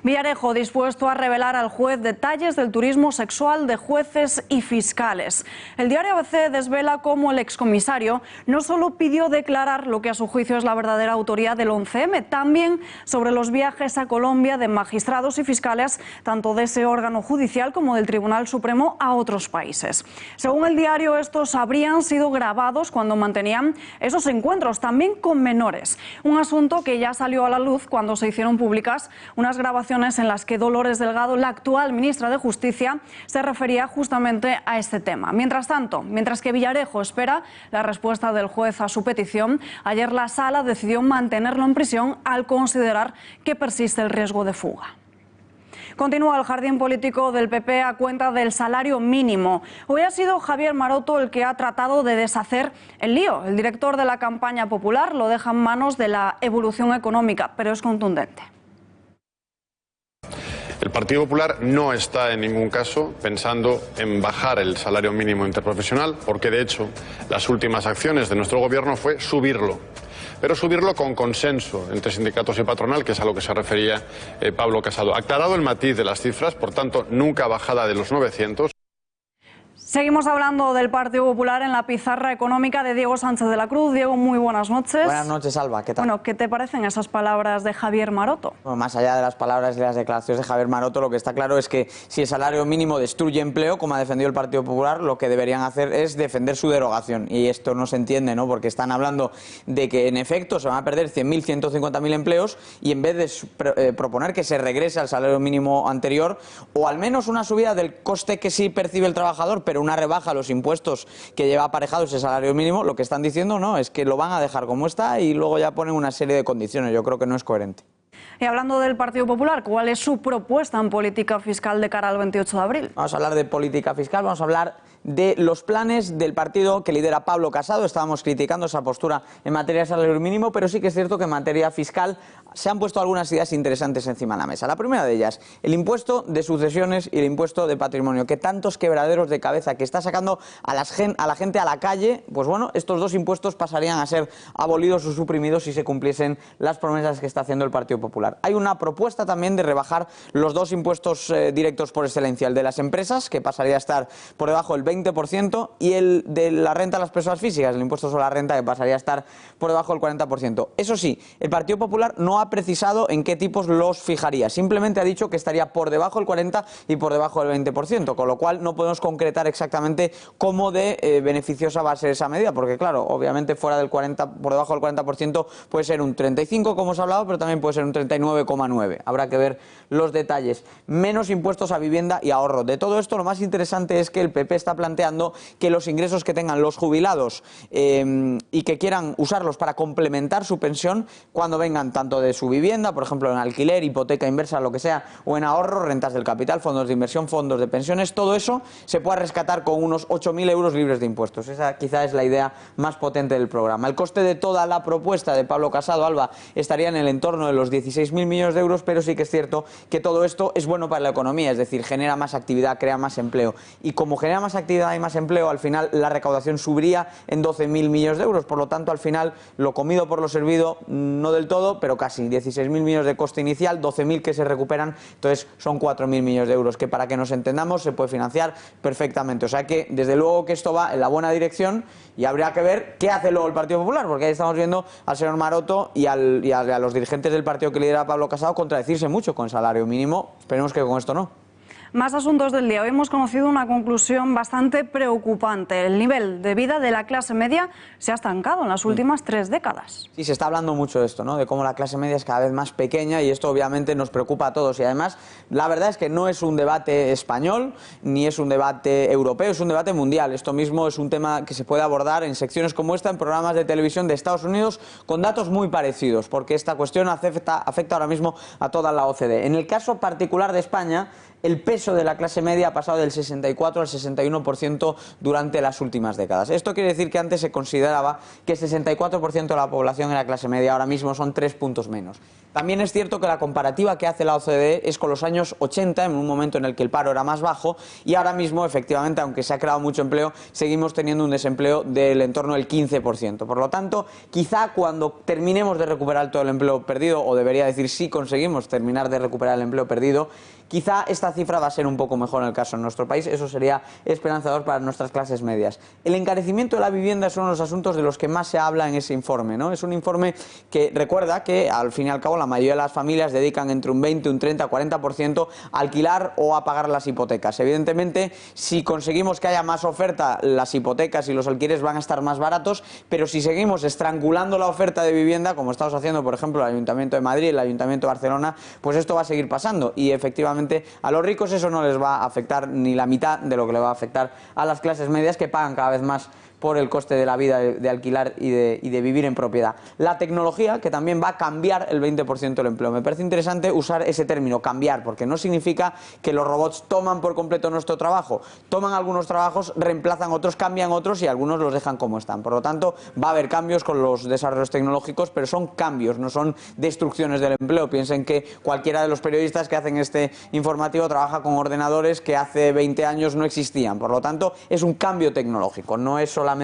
Villarejo dispuesto a revelar al juez detalles del turismo sexual de jueces y fiscales. El diario ABC desvela cómo el excomisario no solo pidió declarar lo que a su juicio es la verdadera autoría del 11M, también sobre los viajes a Colombia de magistrados y fiscales, tanto de ese órgano judicial como del Tribunal Supremo, a otros países. Según el diario, estos habrían sido grabados cuando mantenían esos encuentros, también con menores. Un asunto que ya salió a la luz cuando se hicieron públicas unas grabaciones en las que Dolores Delgado, la actual ministra de Justicia, se refería justamente a este tema. Mientras tanto, mientras que Villarejo espera la respuesta del juez a su petición, ayer la Sala decidió mantenerlo en prisión al considerar que persiste el riesgo de fuga. Continúa el jardín político del PP a cuenta del salario mínimo. Hoy ha sido Javier Maroto el que ha tratado de deshacer el lío. El director de la campaña popular lo deja en manos de la evolución económica, pero es contundente. El Partido Popular no está en ningún caso pensando en bajar el salario mínimo interprofesional, porque de hecho las últimas acciones de nuestro gobierno fue subirlo, pero subirlo con consenso entre sindicatos y patronal, que es a lo que se refería Pablo Casado. Aclarado el matiz de las cifras, por tanto nunca bajada de los 900. Seguimos hablando del Partido Popular en la pizarra económica de Diego Sánchez de la Cruz. Diego, muy buenas noches. Buenas noches, Alba. ¿Qué tal? Bueno, ¿qué te parecen esas palabras de Javier Maroto? Bueno, más allá de las palabras y las declaraciones de Javier Maroto, lo que está claro es que si el salario mínimo destruye empleo, como ha defendido el Partido Popular, lo que deberían hacer es defender su derogación. Y esto no se entiende, ¿no? Porque están hablando de que en efecto se van a perder 100.000, 150.000 empleos, y en vez de proponer que se regrese al salario mínimo anterior, o al menos una subida del coste que sí percibe el trabajador, pero una rebaja a los impuestos que lleva aparejado ese salario mínimo, lo que están diciendo no es que lo van a dejar como está y luego ya ponen una serie de condiciones. Yo creo que no es coherente. Y hablando del Partido Popular, ¿cuál es su propuesta en política fiscal de cara al 28 de abril? Vamos a hablar de política fiscal, vamos a hablar de los planes del partido que lidera Pablo Casado. Estábamos criticando esa postura en materia de salario mínimo, pero sí que es cierto que en materia fiscal se han puesto algunas ideas interesantes encima de la mesa. La primera de ellas, el impuesto de sucesiones y el impuesto de patrimonio, que tantos quebraderos de cabeza que está sacando a la gente a la calle, pues bueno, estos 2 impuestos pasarían a ser abolidos o suprimidos si se cumpliesen las promesas que está haciendo el Partido Popular. Popular. Hay una propuesta también de rebajar los dos impuestos directos por excelencia, el de las empresas, que pasaría a estar por debajo del 20%, y el de la renta a las personas físicas, el impuesto sobre la renta, que pasaría a estar por debajo del 40%. Eso sí, el Partido Popular no ha precisado en qué tipos los fijaría, simplemente ha dicho que estaría por debajo del 40% y por debajo del 20%, con lo cual no podemos concretar exactamente cómo de beneficiosa va a ser esa medida, porque claro, obviamente fuera del 40, por debajo del 40% puede ser un 35, como hemos hablado, pero también puede ser un 39,9. Habrá que ver los detalles. Menos impuestos a vivienda y ahorro. De todo esto, lo más interesante es que el PP está planteando que los ingresos que tengan los jubilados y que quieran usarlos para complementar su pensión, cuando vengan tanto de su vivienda, por ejemplo en alquiler, hipoteca inversa, lo que sea, o en ahorro, rentas del capital, fondos de inversión, fondos de pensiones, todo eso se pueda rescatar con unos 8.000 euros libres de impuestos. Esa quizá es la idea más potente del programa. El coste de toda la propuesta de Pablo Casado, Alba, estaría en el entorno de los 16.000 millones de euros, pero sí que es cierto que todo esto es bueno para la economía, es decir, genera más actividad, crea más empleo. Y como genera más actividad y más empleo, al final la recaudación subiría en 12.000 millones de euros. Por lo tanto, al final, lo comido por lo servido, no del todo, pero casi 16.000 millones de coste inicial, 12.000 que se recuperan, entonces son 4.000 millones de euros, que para que nos entendamos se puede financiar perfectamente. O sea que, desde luego que esto va en la buena dirección y habría que ver qué hace luego el Partido Popular, porque ahí estamos viendo al señor Maroto y a los dirigentes del partido que lidera Pablo Casado contradecirse mucho con el salario mínimo. Esperemos que con esto no. Más asuntos del día. Hoy hemos conocido una conclusión bastante preocupante. El nivel de vida de la clase media se ha estancado en las últimas 3 décadas. Sí, se está hablando mucho de esto, ¿no? De cómo la clase media es cada vez más pequeña, y esto obviamente nos preocupa a todos. Y además, la verdad es que no es un debate español, ni es un debate europeo, es un debate mundial. Esto mismo es un tema que se puede abordar en secciones como esta, en programas de televisión de Estados Unidos, con datos muy parecidos, porque esta cuestión afecta ahora mismo a toda la OCDE. En el caso particular de España, el peso de la clase media ha pasado del 64 al 61% durante las últimas décadas. Esto quiere decir que antes se consideraba que el 64% de la población era clase media, ahora mismo son 3 puntos menos. También es cierto que la comparativa que hace la OCDE es con los años 80, en un momento en el que el paro era más bajo, y ahora mismo, efectivamente, aunque se ha creado mucho empleo, seguimos teniendo un desempleo del entorno del 15%. Por lo tanto, quizá cuando terminemos de recuperar todo el empleo perdido, o debería decir si conseguimos terminar de recuperar el empleo perdido, quizá esta cifra va a ser un poco mejor en el caso de nuestro país. Eso sería esperanzador para nuestras clases medias. El encarecimiento de la vivienda es uno de los asuntos de los que más se habla en ese informe, ¿no? Es un informe que recuerda que, al fin y al cabo, la mayoría de las familias dedican entre un 20, un 30, 40% a alquilar o a pagar las hipotecas. Evidentemente, si conseguimos que haya más oferta, las hipotecas y los alquileres van a estar más baratos, pero si seguimos estrangulando la oferta de vivienda, como estamos haciendo, por ejemplo, el Ayuntamiento de Madrid, el Ayuntamiento de Barcelona, pues esto va a seguir pasando, y efectivamente a los ricos eso no les va a afectar ni la mitad de lo que le va a afectar a las clases medias, que pagan cada vez más por el coste de la vida, de alquilar y de vivir en propiedad. La tecnología, que también va a cambiar el 20% del empleo. Me parece interesante usar ese término, cambiar, porque no significa que los robots toman por completo nuestro trabajo. Toman algunos trabajos, reemplazan otros, cambian otros y algunos los dejan como están. Por lo tanto, va a haber cambios con los desarrollos tecnológicos, pero son cambios, no son destrucciones del empleo. Piensen que cualquiera de los periodistas que hacen este informativo trabaja con ordenadores que hace 20 años no existían. Por lo tanto, es un cambio tecnológico, no es solamente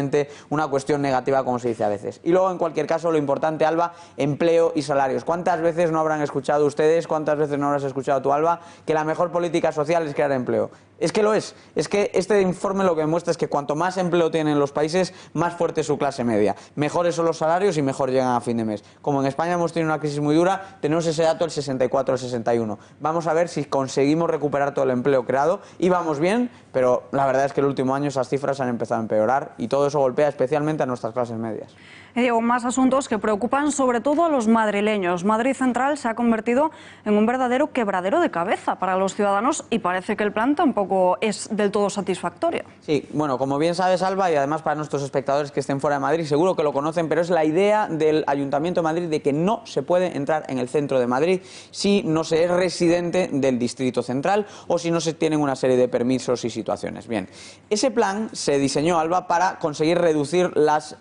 una cuestión negativa, como se dice a veces. Y luego, en cualquier caso, lo importante, Alba, empleo y salarios. ¿Cuántas veces no habrán escuchado ustedes, cuántas veces no habrás escuchado tú, Alba, que la mejor política social es crear empleo? Es que lo es. Es que este informe lo que demuestra es que cuanto más empleo tienen los países, más fuerte es su clase media. Mejores son los salarios y mejor llegan a fin de mes. Como en España hemos tenido una crisis muy dura, tenemos ese dato del 64 al 61. Vamos a ver si conseguimos recuperar todo el empleo creado, y vamos bien, pero la verdad es que el último año esas cifras han empezado a empeorar, y todo eso golpea especialmente a nuestras clases medias. Y Diego, más asuntos que preocupan sobre todo a los madrileños. Madrid Central se ha convertido en un verdadero quebradero de cabeza para los ciudadanos, y parece que el plan tampoco es del todo satisfactorio. Sí, bueno, como bien sabes, Alba, y además para nuestros espectadores que estén fuera de Madrid, seguro que lo conocen, pero es la idea del Ayuntamiento de Madrid de que no se puede entrar en el centro de Madrid si no se es residente del Distrito Central o si no se tienen una serie de permisos y situaciones. Bien, ese plan se diseñó, Alba, para conseguir reducir las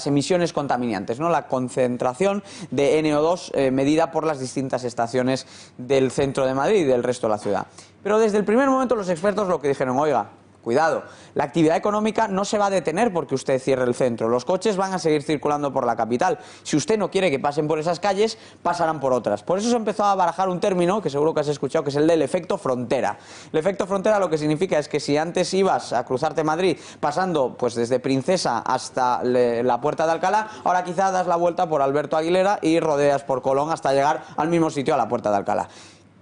emisiones contaminantes, ¿no? La concentración de NO2 medida por las distintas estaciones del centro de Madrid y del resto de la ciudad. Pero desde el primer momento los expertos lo que dijeron, oiga, Cuidado, la actividad económica no se va a detener porque usted cierre el centro. Los coches van a seguir circulando por la capital. Si usted no quiere que pasen por esas calles, pasarán por otras. Por eso se empezó a barajar un término que seguro que has escuchado, que es el del efecto frontera. El efecto frontera lo que significa es que si antes ibas a cruzarte Madrid pasando pues desde Princesa hasta la Puerta de Alcalá, ahora quizá das la vuelta por Alberto Aguilera y rodeas por Colón hasta llegar al mismo sitio, a la Puerta de Alcalá.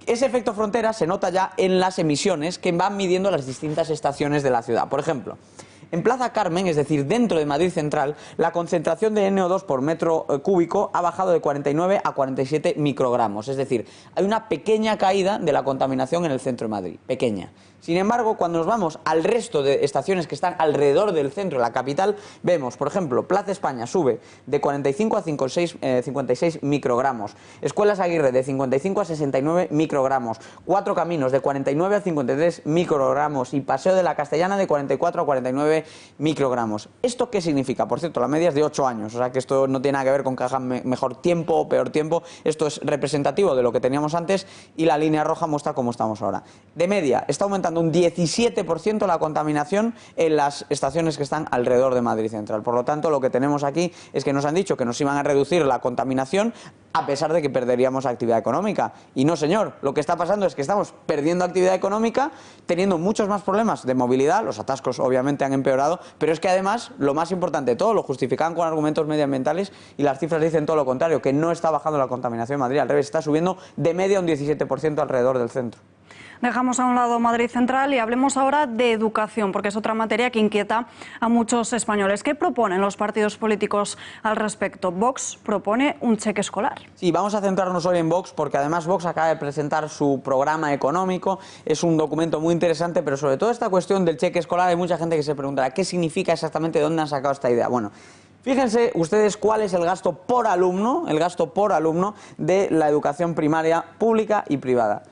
Ese efecto frontera se nota ya en las emisiones que van midiendo las distintas estaciones de la ciudad. Por ejemplo, en Plaza Carmen, es decir, dentro de Madrid Central, la concentración de NO2 por metro cúbico ha bajado de 49 a 47 microgramos. Es decir, hay una pequeña caída de la contaminación en el centro de Madrid, pequeña. Sin embargo, cuando nos vamos al resto de estaciones que están alrededor del centro de la capital, vemos, por ejemplo, Plaza España sube de 45 a 56 microgramos, Escuelas Aguirre de 55 a 69 microgramos, Cuatro Caminos de 49 a 53 microgramos y Paseo de la Castellana de 44 a 49 microgramos. ¿Esto qué significa? Por cierto, la media es de 8 años, o sea que esto no tiene nada que ver con que hagan mejor tiempo o peor tiempo, esto es representativo de lo que teníamos antes y la línea roja muestra cómo estamos ahora. De media, está aumentando un 17% la contaminación en las estaciones que están alrededor de Madrid Central. Por lo tanto, lo que tenemos aquí es que nos han dicho que nos iban a reducir la contaminación a pesar de que perderíamos actividad económica. Y no, señor, lo que está pasando es que estamos perdiendo actividad económica, teniendo muchos más problemas de movilidad, los atascos obviamente han empeorado, pero es que además, lo más importante de todo, lo justifican con argumentos medioambientales y las cifras dicen todo lo contrario, que no está bajando la contaminación en Madrid, al revés, está subiendo de media un 17% alrededor del centro. Dejamos a un lado Madrid Central y hablemos ahora de educación, porque es otra materia que inquieta a muchos españoles. ¿Qué proponen los partidos políticos al respecto? Vox propone un cheque escolar. Sí, vamos a centrarnos hoy en Vox, porque además Vox acaba de presentar su programa económico. Es un documento muy interesante, pero sobre todo esta cuestión del cheque escolar hay mucha gente que se preguntará ¿qué significa exactamente? ¿De dónde han sacado esta idea? Bueno, fíjense ustedes cuál es el gasto por alumno de la educación primaria pública y privada.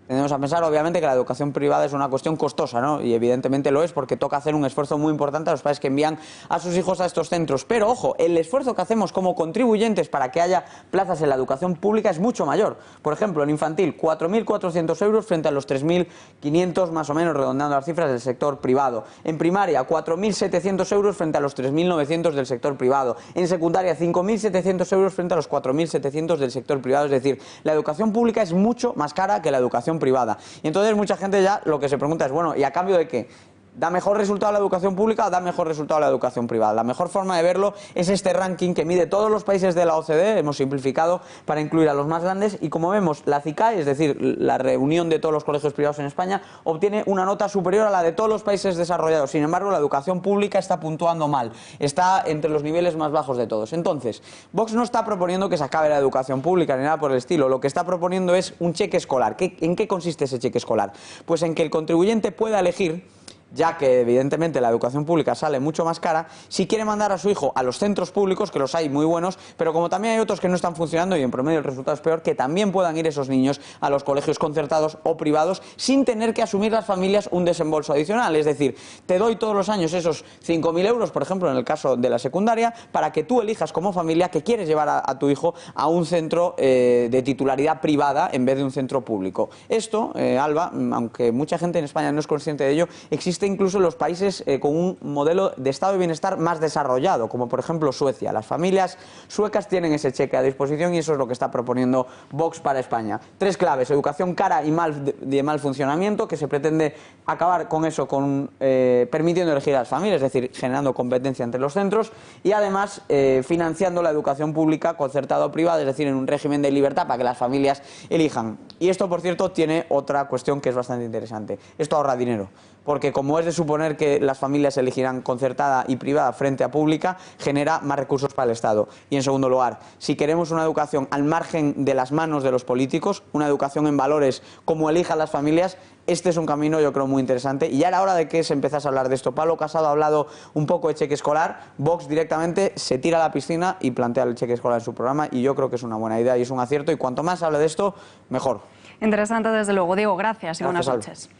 Tendemos a pensar, obviamente, que la educación privada es una cuestión costosa, ¿no? Y evidentemente lo es porque toca hacer un esfuerzo muy importante a los padres que envían a sus hijos a estos centros. Pero, ojo, el esfuerzo que hacemos como contribuyentes para que haya plazas en la educación pública es mucho mayor. Por ejemplo, en infantil, 4.400 euros frente a los 3.500, más o menos, redondeando las cifras, del sector privado. En primaria, 4.700 euros frente a los 3.900 del sector privado. En secundaria, 5.700 euros frente a los 4.700 del sector privado. Es decir, la educación pública es mucho más cara que la educación privada. Y entonces mucha gente ya lo que se pregunta es, bueno, ¿y a cambio de qué? ¿Da mejor resultado la educación pública o da mejor resultado la educación privada? La mejor forma de verlo es este ranking que mide todos los países de la OCDE, hemos simplificado para incluir a los más grandes, y como vemos, la CICAE, es decir, la reunión de todos los colegios privados en España, obtiene una nota superior a la de todos los países desarrollados. Sin embargo, la educación pública está puntuando mal, está entre los niveles más bajos de todos. Entonces, Vox no está proponiendo que se acabe la educación pública ni nada por el estilo, lo que está proponiendo es un cheque escolar. ¿En qué consiste ese cheque escolar? Pues en que el contribuyente pueda elegir, ya que evidentemente la educación pública sale mucho más cara, si quiere mandar a su hijo a los centros públicos, que los hay muy buenos, pero como también hay otros que no están funcionando y en promedio el resultado es peor, que también puedan ir esos niños a los colegios concertados o privados sin tener que asumir las familias un desembolso adicional. Es decir, te doy todos los años esos 5.000 euros, por ejemplo, en el caso de la secundaria, para que tú elijas como familia que quieres llevar a tu hijo a un centro de titularidad privada en vez de un centro público. Esto, Alba, aunque mucha gente en España no es consciente de ello, existe incluso en los países con un modelo de estado de bienestar más desarrollado, como por ejemplo Suecia. Las familias suecas tienen ese cheque a disposición y eso es lo que está proponiendo Vox para España. 3 claves: educación cara y de mal funcionamiento, que se pretende acabar con eso, permitiendo elegir a las familias, es decir, generando competencia entre los centros, y además financiando la educación pública concertada o privada, es decir, en un régimen de libertad para que las familias elijan. Y esto, por cierto, tiene otra cuestión que es bastante interesante. Esto ahorra dinero, porque como es de suponer que las familias elegirán concertada y privada frente a pública, genera más recursos para el Estado. Y en segundo lugar, si queremos una educación al margen de las manos de los políticos, una educación en valores como elijan las familias, este es un camino, yo creo, muy interesante. Y ya era hora de que se empezase a hablar de esto. Pablo Casado ha hablado un poco de cheque escolar. Vox directamente se tira a la piscina y plantea el cheque escolar en su programa, y yo creo que es una buena idea y es un acierto, y cuanto más hable de esto, mejor. Interesante, desde luego. Diego, gracias y buenas noches.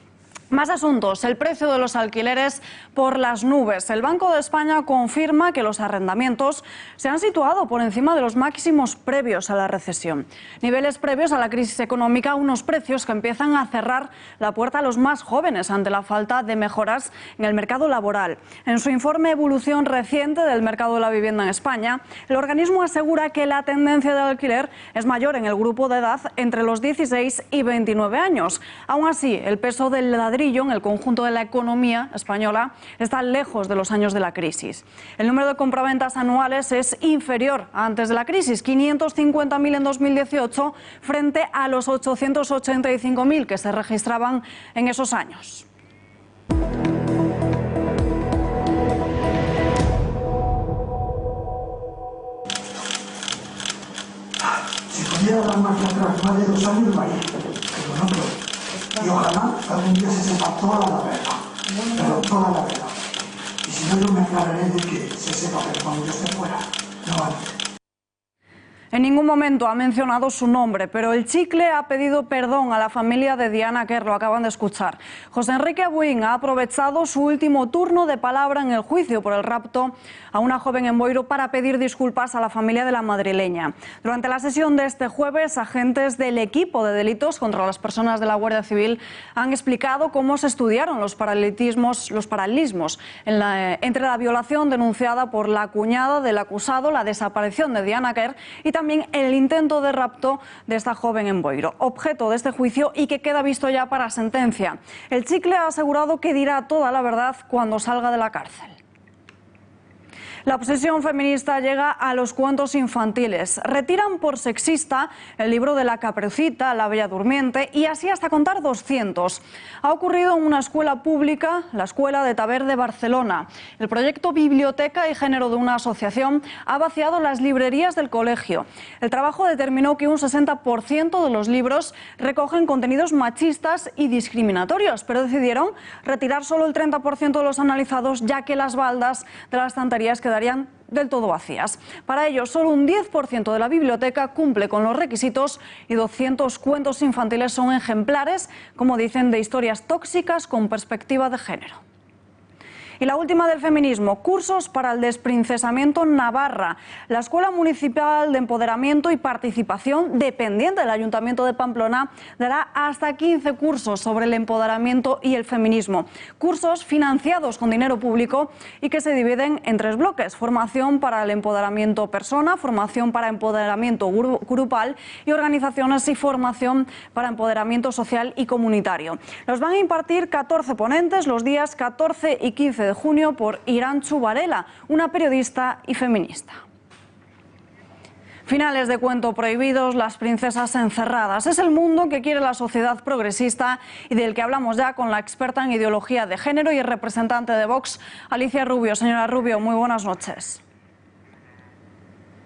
Más asuntos. El precio de los alquileres por las nubes. El Banco de España confirma que los arrendamientos se han situado por encima de los máximos previos a la recesión. Niveles previos a la crisis económica, unos precios que empiezan a cerrar la puerta a los más jóvenes ante la falta de mejoras en el mercado laboral. En su informe Evolución reciente del mercado de la vivienda en España, el organismo asegura que la tendencia del alquiler es mayor en el grupo de edad entre los 16 y 29 años. Aún así, el peso del ladrillo en el conjunto de la economía española está lejos de los años de la crisis. El número de compraventas anuales es inferior a antes de la crisis, 550.000 en 2018 frente a los 885.000 que se registraban en esos años. Si pudiera dar marcha atrás más de 2 años, vaya, pero no puedo. Y ojalá algún día se sepa toda la verdad, pero toda la verdad. Y si no, yo me aclararé de que se sepa, pero cuando yo esté fuera, no antes. En ningún momento ha mencionado su nombre, pero el Chicle ha pedido perdón a la familia de Diana Quer, lo acaban de escuchar. José Enrique Abuín ha aprovechado su último turno de palabra en el juicio por el rapto a una joven en Boiro para pedir disculpas a la familia de la madrileña. Durante la sesión de este jueves, agentes del equipo de delitos contra las personas de la Guardia Civil han explicado cómo se estudiaron los paralelismos entre la violación denunciada por la cuñada del acusado, la desaparición de Diana Quer y también el intento de rapto de esta joven en Boiro, objeto de este juicio y que queda visto ya para sentencia. El Chicle ha asegurado que dirá toda la verdad cuando salga de la cárcel. La obsesión feminista llega a los cuentos infantiles. Retiran por sexista el libro de La Caperucita, La Bella Durmiente y así hasta contar 200. Ha ocurrido en una escuela pública, la Escuela de Taver de Barcelona. El proyecto Biblioteca y Género de una asociación ha vaciado las librerías del colegio. El trabajo determinó que un 60% de los libros recogen contenidos machistas y discriminatorios, pero decidieron retirar solo el 30% de los analizados, ya que las baldas de las estanterías quedarían del todo vacías. Para ello, solo un 10% de la biblioteca cumple con los requisitos y 200 cuentos infantiles son ejemplares, como dicen, de historias tóxicas con perspectiva de género. Y la última del feminismo, cursos para el desprincesamiento Navarra. La Escuela Municipal de Empoderamiento y Participación, dependiente del Ayuntamiento de Pamplona, dará hasta 15 cursos sobre el empoderamiento y el feminismo. Cursos financiados con dinero público y que se dividen en 3 bloques. Formación para el empoderamiento persona, formación para empoderamiento grupal y organizaciones y formación para empoderamiento social y comunitario. Los van a impartir 14 ponentes los días 14 y 15 de junio por Irantxu Varela, una periodista y feminista. Finales de cuento prohibidos, las princesas encerradas. Es el mundo que quiere la sociedad progresista y del que hablamos ya con la experta en ideología de género y representante de Vox, Alicia Rubio. Señora Rubio, muy buenas noches.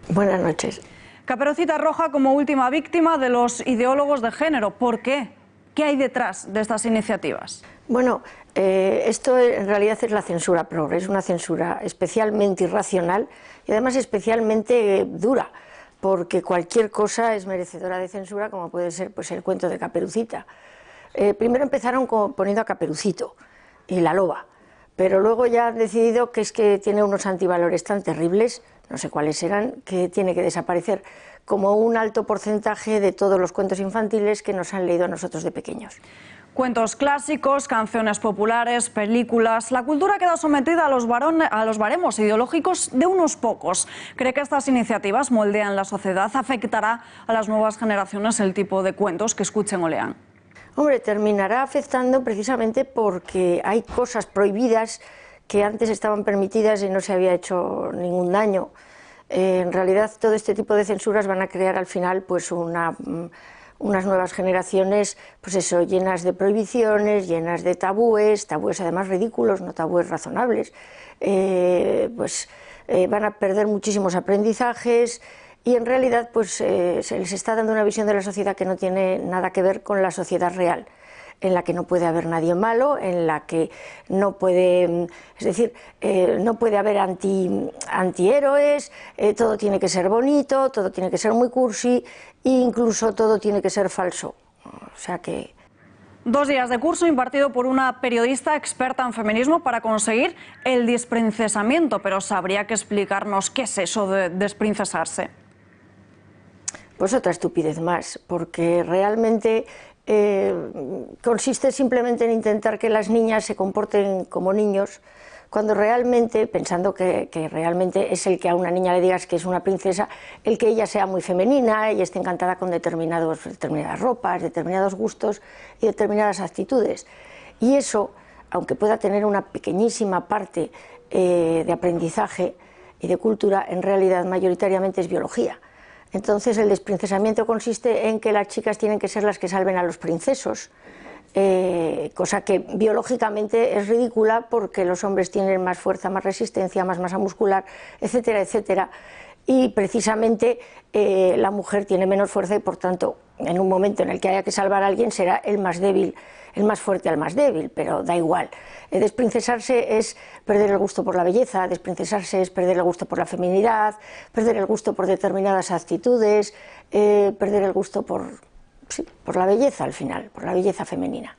Buenas noches. Caperucita Roja como última víctima de los ideólogos de género. ¿Por qué? ¿Qué hay detrás de estas iniciativas? Bueno, esto en realidad es la censura progre, es una censura especialmente irracional y además especialmente dura, porque cualquier cosa es merecedora de censura, como puede ser pues, el cuento de Caperucita. Primero empezaron poniendo a Caperucito y la loba, pero luego ya han decidido que es que tiene unos antivalores tan terribles, no sé cuáles eran, que tiene que desaparecer, como un alto porcentaje de todos los cuentos infantiles que nos han leído a nosotros de pequeños. Cuentos clásicos, canciones populares, películas. La cultura queda sometida a los baremos ideológicos de unos pocos. ¿Cree que estas iniciativas moldean la sociedad? ¿Afectará a las nuevas generaciones el tipo de cuentos que escuchen o lean? Hombre, terminará afectando precisamente porque hay cosas prohibidas que antes estaban permitidas y no se había hecho ningún daño. En realidad, todo este tipo de censuras van a crear al final pues unas nuevas generaciones, pues eso, llenas de prohibiciones, llenas de tabúes además ridículos, no tabúes razonables, van a perder muchísimos aprendizajes y en realidad pues se les está dando una visión de la sociedad que no tiene nada que ver con la sociedad real, en la que no puede haber nadie malo, en la que no puede, es decir, no puede haber antihéroes, todo tiene que ser bonito, todo tiene que ser muy cursi e incluso todo tiene que ser falso. O sea que... 2 días de curso impartido por una periodista experta en feminismo para conseguir el desprincesamiento, pero sabría que explicarnos qué es eso de desprincesarse. Pues otra estupidez más, porque realmente consiste simplemente en intentar que las niñas se comporten como niños, cuando realmente, pensando que realmente es el que a una niña le digas que es una princesa, el que ella sea muy femenina y esté encantada con determinadas ropas, determinados gustos y determinadas actitudes. Y eso, aunque pueda tener una pequeñísima parte de aprendizaje y de cultura, en realidad mayoritariamente es biología. Entonces el desprincesamiento consiste en que las chicas tienen que ser las que salven a los princesos, cosa que biológicamente es ridícula porque los hombres tienen más fuerza, más resistencia, más masa muscular, etcétera, etcétera, y precisamente la mujer tiene menos fuerza y por tanto en un momento en el que haya que salvar a alguien será el más débil, el más fuerte al más débil, pero da igual. Desprincesarse es perder el gusto por la belleza, desprincesarse es perder el gusto por la feminidad, perder el gusto por determinadas actitudes, perder el gusto por la belleza al final, por la belleza femenina.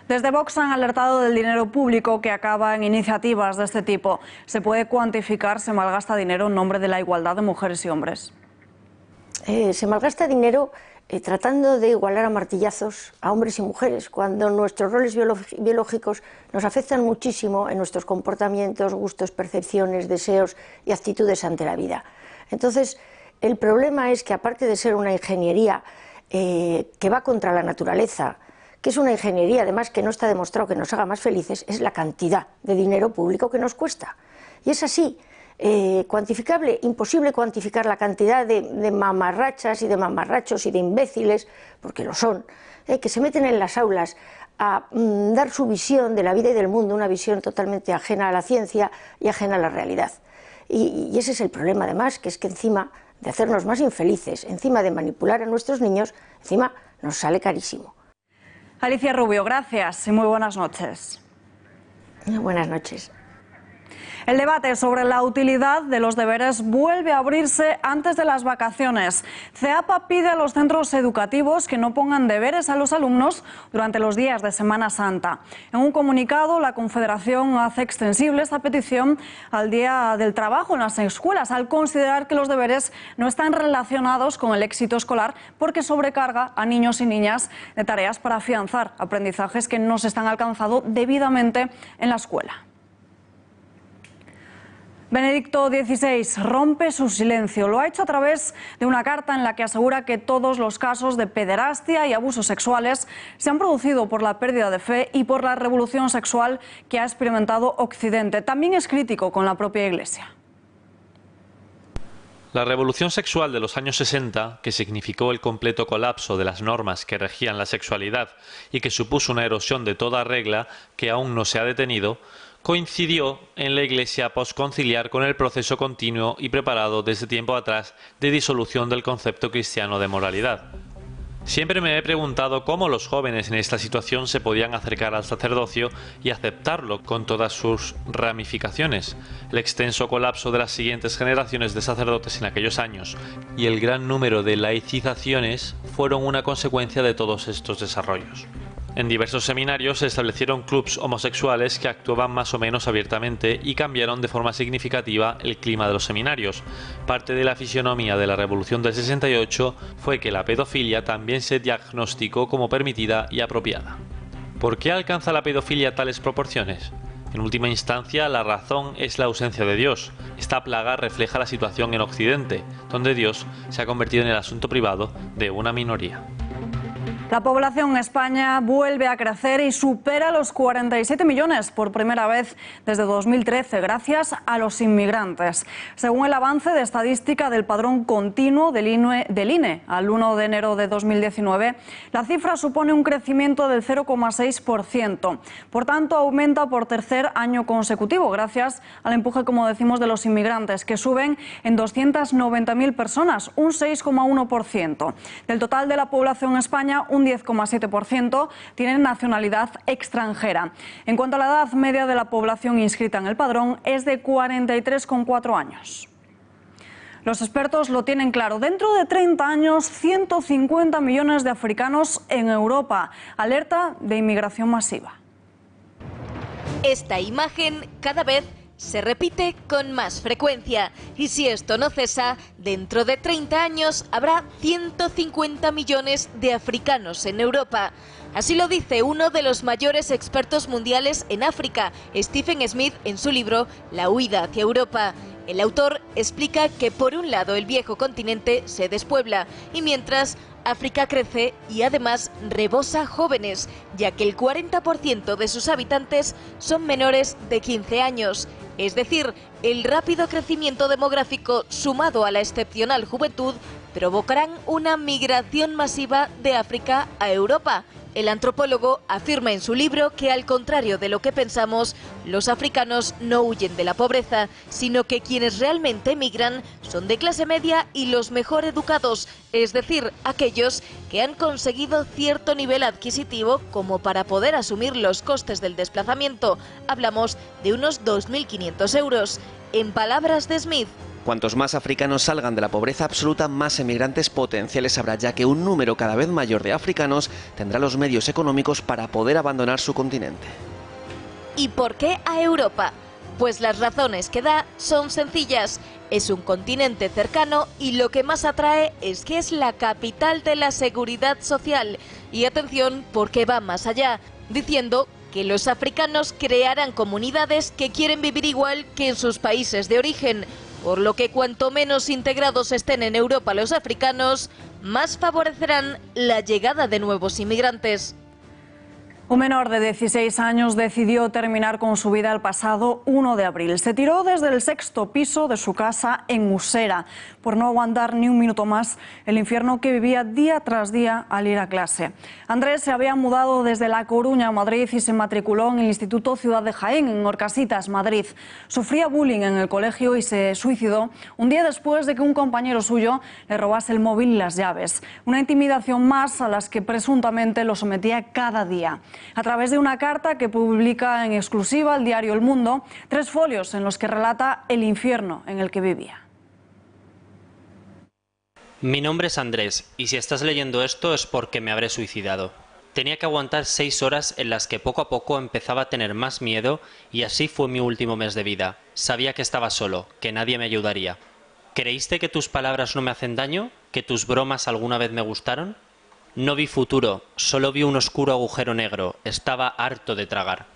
Desde Vox han alertado del dinero público que acaba en iniciativas de este tipo. ¿Se puede cuantificar, se malgasta dinero en nombre de la igualdad de mujeres y hombres? Se malgasta dinero tratando de igualar a martillazos a hombres y mujeres, cuando nuestros roles biológicos nos afectan muchísimo en nuestros comportamientos, gustos, percepciones, deseos y actitudes ante la vida. Entonces, el problema es que aparte de ser una ingeniería que va contra la naturaleza, que es una ingeniería además que no está demostrado que nos haga más felices, es la cantidad de dinero público que nos cuesta. Y es así, cuantificable, imposible cuantificar la cantidad de mamarrachas y de mamarrachos y de imbéciles, porque lo son, que se meten en las aulas a dar su visión de la vida y del mundo, una visión totalmente ajena a la ciencia y ajena a la realidad. Y ese es el problema además, que es que encima de hacernos más infelices, encima de manipular a nuestros niños, encima nos sale carísimo. Alicia Rubio, gracias y muy buenas noches. Buenas noches. El debate sobre la utilidad de los deberes vuelve a abrirse antes de las vacaciones. CEAPA pide a los centros educativos que no pongan deberes a los alumnos durante los días de Semana Santa. En un comunicado, la Confederación hace extensible esta petición al Día del Trabajo en las escuelas, al considerar que los deberes no están relacionados con el éxito escolar porque sobrecarga a niños y niñas de tareas para afianzar aprendizajes que no se están alcanzando debidamente en la escuela. Benedicto XVI rompe su silencio. Lo ha hecho a través de una carta en la que asegura que todos los casos de pederastia y abusos sexuales se han producido por la pérdida de fe y por la revolución sexual que ha experimentado Occidente. También es crítico con la propia Iglesia. La revolución sexual de los años 60, que significó el completo colapso de las normas que regían la sexualidad y que supuso una erosión de toda regla que aún no se ha detenido, coincidió en la Iglesia posconciliar con el proceso continuo y preparado desde tiempo atrás de disolución del concepto cristiano de moralidad. Siempre me he preguntado cómo los jóvenes en esta situación se podían acercar al sacerdocio y aceptarlo con todas sus ramificaciones. El extenso colapso de las siguientes generaciones de sacerdotes en aquellos años y el gran número de laicizaciones fueron una consecuencia de todos estos desarrollos. En diversos seminarios se establecieron clubs homosexuales que actuaban más o menos abiertamente y cambiaron de forma significativa el clima de los seminarios. Parte de la fisionomía de la Revolución del 68 fue que la pedofilia también se diagnosticó como permitida y apropiada. ¿Por qué alcanza la pedofilia tales proporciones? En última instancia, la razón es la ausencia de Dios. Esta plaga refleja la situación en Occidente, donde Dios se ha convertido en el asunto privado de una minoría. La población en España vuelve a crecer y supera los 47 millones por primera vez desde 2013, gracias a los inmigrantes. Según el avance de estadística del padrón continuo del INE al 1 de enero de 2019, la cifra supone un crecimiento del 0,6%. Por tanto, aumenta por tercer año consecutivo, gracias al empuje, como decimos, de los inmigrantes, que suben en 290.000 personas, un 6,1%. Del total de la población en España, un 10,7% tienen nacionalidad extranjera. En cuanto a la edad media de la población inscrita en el padrón, es de 43,4 años. Los expertos lo tienen claro. Dentro de 30 años, 150 millones de africanos en Europa. Alerta de inmigración masiva. Esta imagen cada vez se repite con más frecuencia. Y si esto no cesa, dentro de 30 años habrá 150 millones de africanos en Europa. Así lo dice uno de los mayores expertos mundiales en África, Stephen Smith, en su libro La huida hacia Europa. El autor explica que por un lado el viejo continente se despuebla y mientras África crece y además rebosa jóvenes, ya que el 40% de sus habitantes son menores de 15 años. Es decir, el rápido crecimiento demográfico sumado a la excepcional juventud provocarán una migración masiva de África a Europa. El antropólogo afirma en su libro que, al contrario de lo que pensamos, los africanos no huyen de la pobreza, sino que quienes realmente emigran son de clase media y los mejor educados, es decir, aquellos que han conseguido cierto nivel adquisitivo como para poder asumir los costes del desplazamiento. Hablamos de unos 2.500 euros. En palabras de Smith, cuantos más africanos salgan de la pobreza absoluta, más emigrantes potenciales habrá, ya que un número cada vez mayor de africanos tendrá los medios económicos para poder abandonar su continente. ¿Y por qué a Europa? Pues las razones que da son sencillas. Es un continente cercano y lo que más atrae es que es la capital de la seguridad social. Y atención, porque va más allá, diciendo que los africanos crearán comunidades que quieren vivir igual que en sus países de origen. Por lo que cuanto menos integrados estén en Europa los africanos, más favorecerán la llegada de nuevos inmigrantes. Un menor de 16 años decidió terminar con su vida el pasado 1 de abril. Se tiró desde el 6º piso de su casa en Usera, por no aguantar ni un minuto más el infierno que vivía día tras día al ir a clase. Andrés se había mudado desde La Coruña a Madrid y se matriculó en el Instituto Ciudad de Jaén, en Orcasitas, Madrid. Sufría bullying en el colegio y se suicidó un día después de que un compañero suyo le robase el móvil y las llaves. Una intimidación más a las que presuntamente lo sometía cada día. A través de una carta que publica en exclusiva el diario El Mundo, 3 folios en los que relata el infierno en el que vivía. Mi nombre es Andrés, y si estás leyendo esto es porque me habré suicidado. Tenía que aguantar 6 horas en las que poco a poco empezaba a tener más miedo y así fue mi último mes de vida. Sabía que estaba solo, que nadie me ayudaría. ¿Creíste que tus palabras no me hacen daño? ¿Que tus bromas alguna vez me gustaron? No vi futuro, solo vi un oscuro agujero negro. Estaba harto de tragar.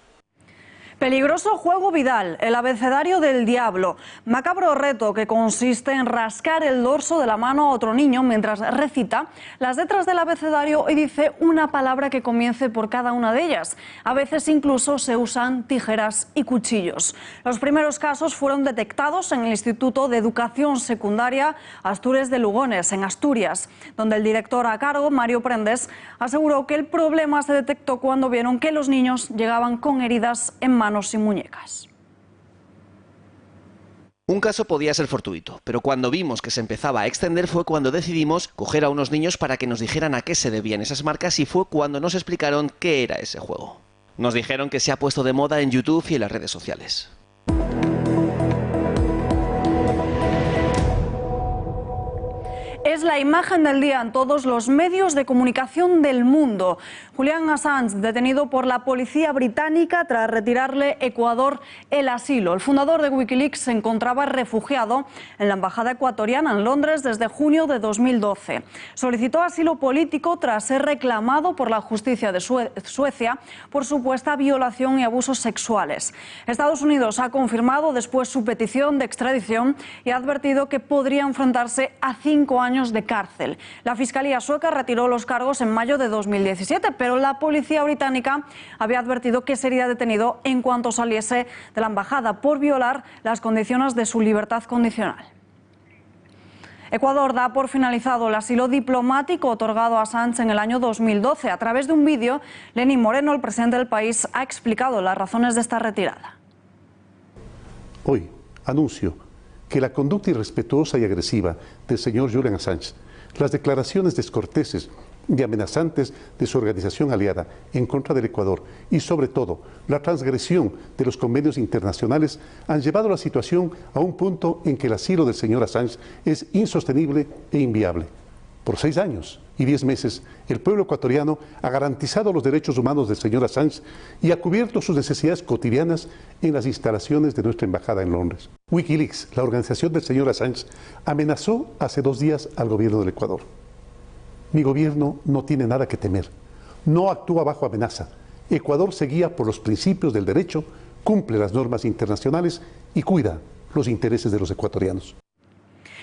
Peligroso juego Vidal, el abecedario del diablo. Macabro reto que consiste en rascar el dorso de la mano a otro niño mientras recita las letras del abecedario y dice una palabra que comience por cada una de ellas. A veces incluso se usan tijeras y cuchillos. Los primeros casos fueron detectados en el Instituto de Educación Secundaria Astures de Lugones, en Asturias, donde el director a cargo, Mario Prendes, aseguró que el problema se detectó cuando vieron que los niños llegaban con heridas en manos y muñecas. Un caso podía ser fortuito, pero cuando vimos que se empezaba a extender fue cuando decidimos coger a unos niños para que nos dijeran a qué se debían esas marcas y fue cuando nos explicaron qué era ese juego. Nos dijeron que se ha puesto de moda en YouTube y en las redes sociales. Es la imagen del día en todos los medios de comunicación del mundo. Julian Assange, detenido por la policía británica tras retirarle Ecuador el asilo. El fundador de Wikileaks se encontraba refugiado en la embajada ecuatoriana en Londres desde junio de 2012. Solicitó asilo político tras ser reclamado por la justicia de Suecia por supuesta violación y abusos sexuales. Estados Unidos ha confirmado después su petición de extradición y ha advertido que podría enfrentarse a 5 años de cárcel. La Fiscalía sueca retiró los cargos en mayo de 2017, pero la policía británica había advertido que sería detenido en cuanto saliese de la embajada por violar las condiciones de su libertad condicional. Ecuador da por finalizado el asilo diplomático otorgado a Assange en el año 2012. A través de un vídeo, Lenín Moreno, el presidente del país, ha explicado las razones de esta retirada. Hoy anuncio que la conducta irrespetuosa y agresiva del señor Julian Assange, las declaraciones descorteses y amenazantes de su organización aliada en contra del Ecuador y, sobre todo, la transgresión de los convenios internacionales han llevado la situación a un punto en que el asilo del señor Assange es insostenible e inviable. Por 6 años y 10 meses, el pueblo ecuatoriano ha garantizado los derechos humanos del señor Assange y ha cubierto sus necesidades cotidianas en las instalaciones de nuestra embajada en Londres. Wikileaks, la organización del señor Assange, amenazó hace 2 días al gobierno del Ecuador. Mi gobierno no tiene nada que temer, no actúa bajo amenaza. Ecuador se guía por los principios del derecho, cumple las normas internacionales y cuida los intereses de los ecuatorianos.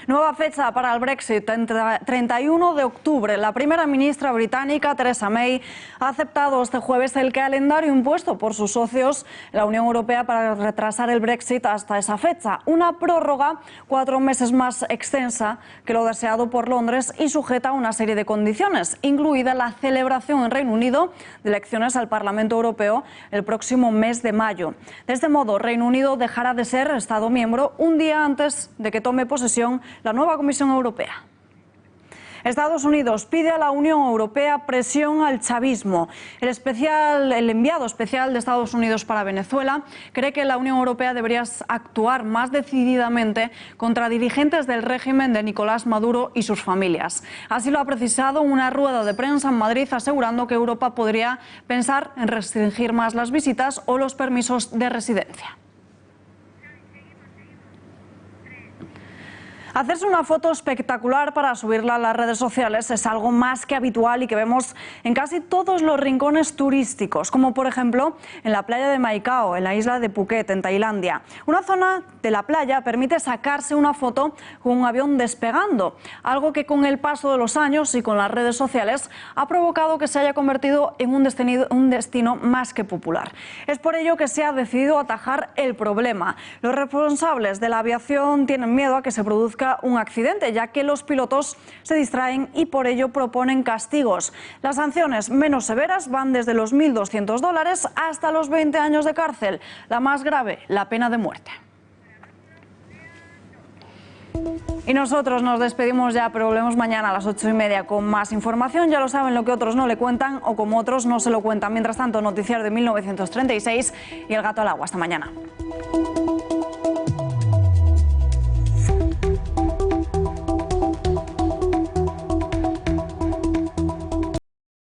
Nueva fecha para el Brexit, 31 de octubre. La primera ministra británica, Theresa May, ha aceptado este jueves el calendario impuesto por sus socios en la Unión Europea para retrasar el Brexit hasta esa fecha. Una prórroga 4 meses más extensa que lo deseado por Londres y sujeta a una serie de condiciones, incluida la celebración en Reino Unido de elecciones al Parlamento Europeo el próximo mes de mayo. De este modo, Reino Unido dejará de ser Estado miembro un día antes de que tome posesión la nueva Comisión Europea. Estados Unidos pide a la Unión Europea presión al chavismo. El enviado especial de Estados Unidos para Venezuela cree que la Unión Europea debería actuar más decididamente contra dirigentes del régimen de Nicolás Maduro y sus familias. Así lo ha precisado en una rueda de prensa en Madrid, asegurando que Europa podría pensar en restringir más las visitas o los permisos de residencia. Hacerse una foto espectacular para subirla a las redes sociales es algo más que habitual y que vemos en casi todos los rincones turísticos, como por ejemplo en la playa de Mai Khao, en la isla de Phuket, en Tailandia. Una zona de la playa permite sacarse una foto con un avión despegando, algo que con el paso de los años y con las redes sociales ha provocado que se haya convertido en un destino más que popular. Es por ello que se ha decidido atajar el problema. Los responsables de la aviación tienen miedo a que se produzca un accidente, ya que los pilotos se distraen y por ello proponen castigos. Las sanciones menos severas van desde los $1.200 hasta los 20 años de cárcel. La más grave, la pena de muerte. Y nosotros nos despedimos ya, pero volvemos mañana a las 8:30 con más información. Ya lo saben, lo que otros no le cuentan o como otros no se lo cuentan. Mientras tanto, noticiario de 1936 y el gato al agua. Hasta mañana.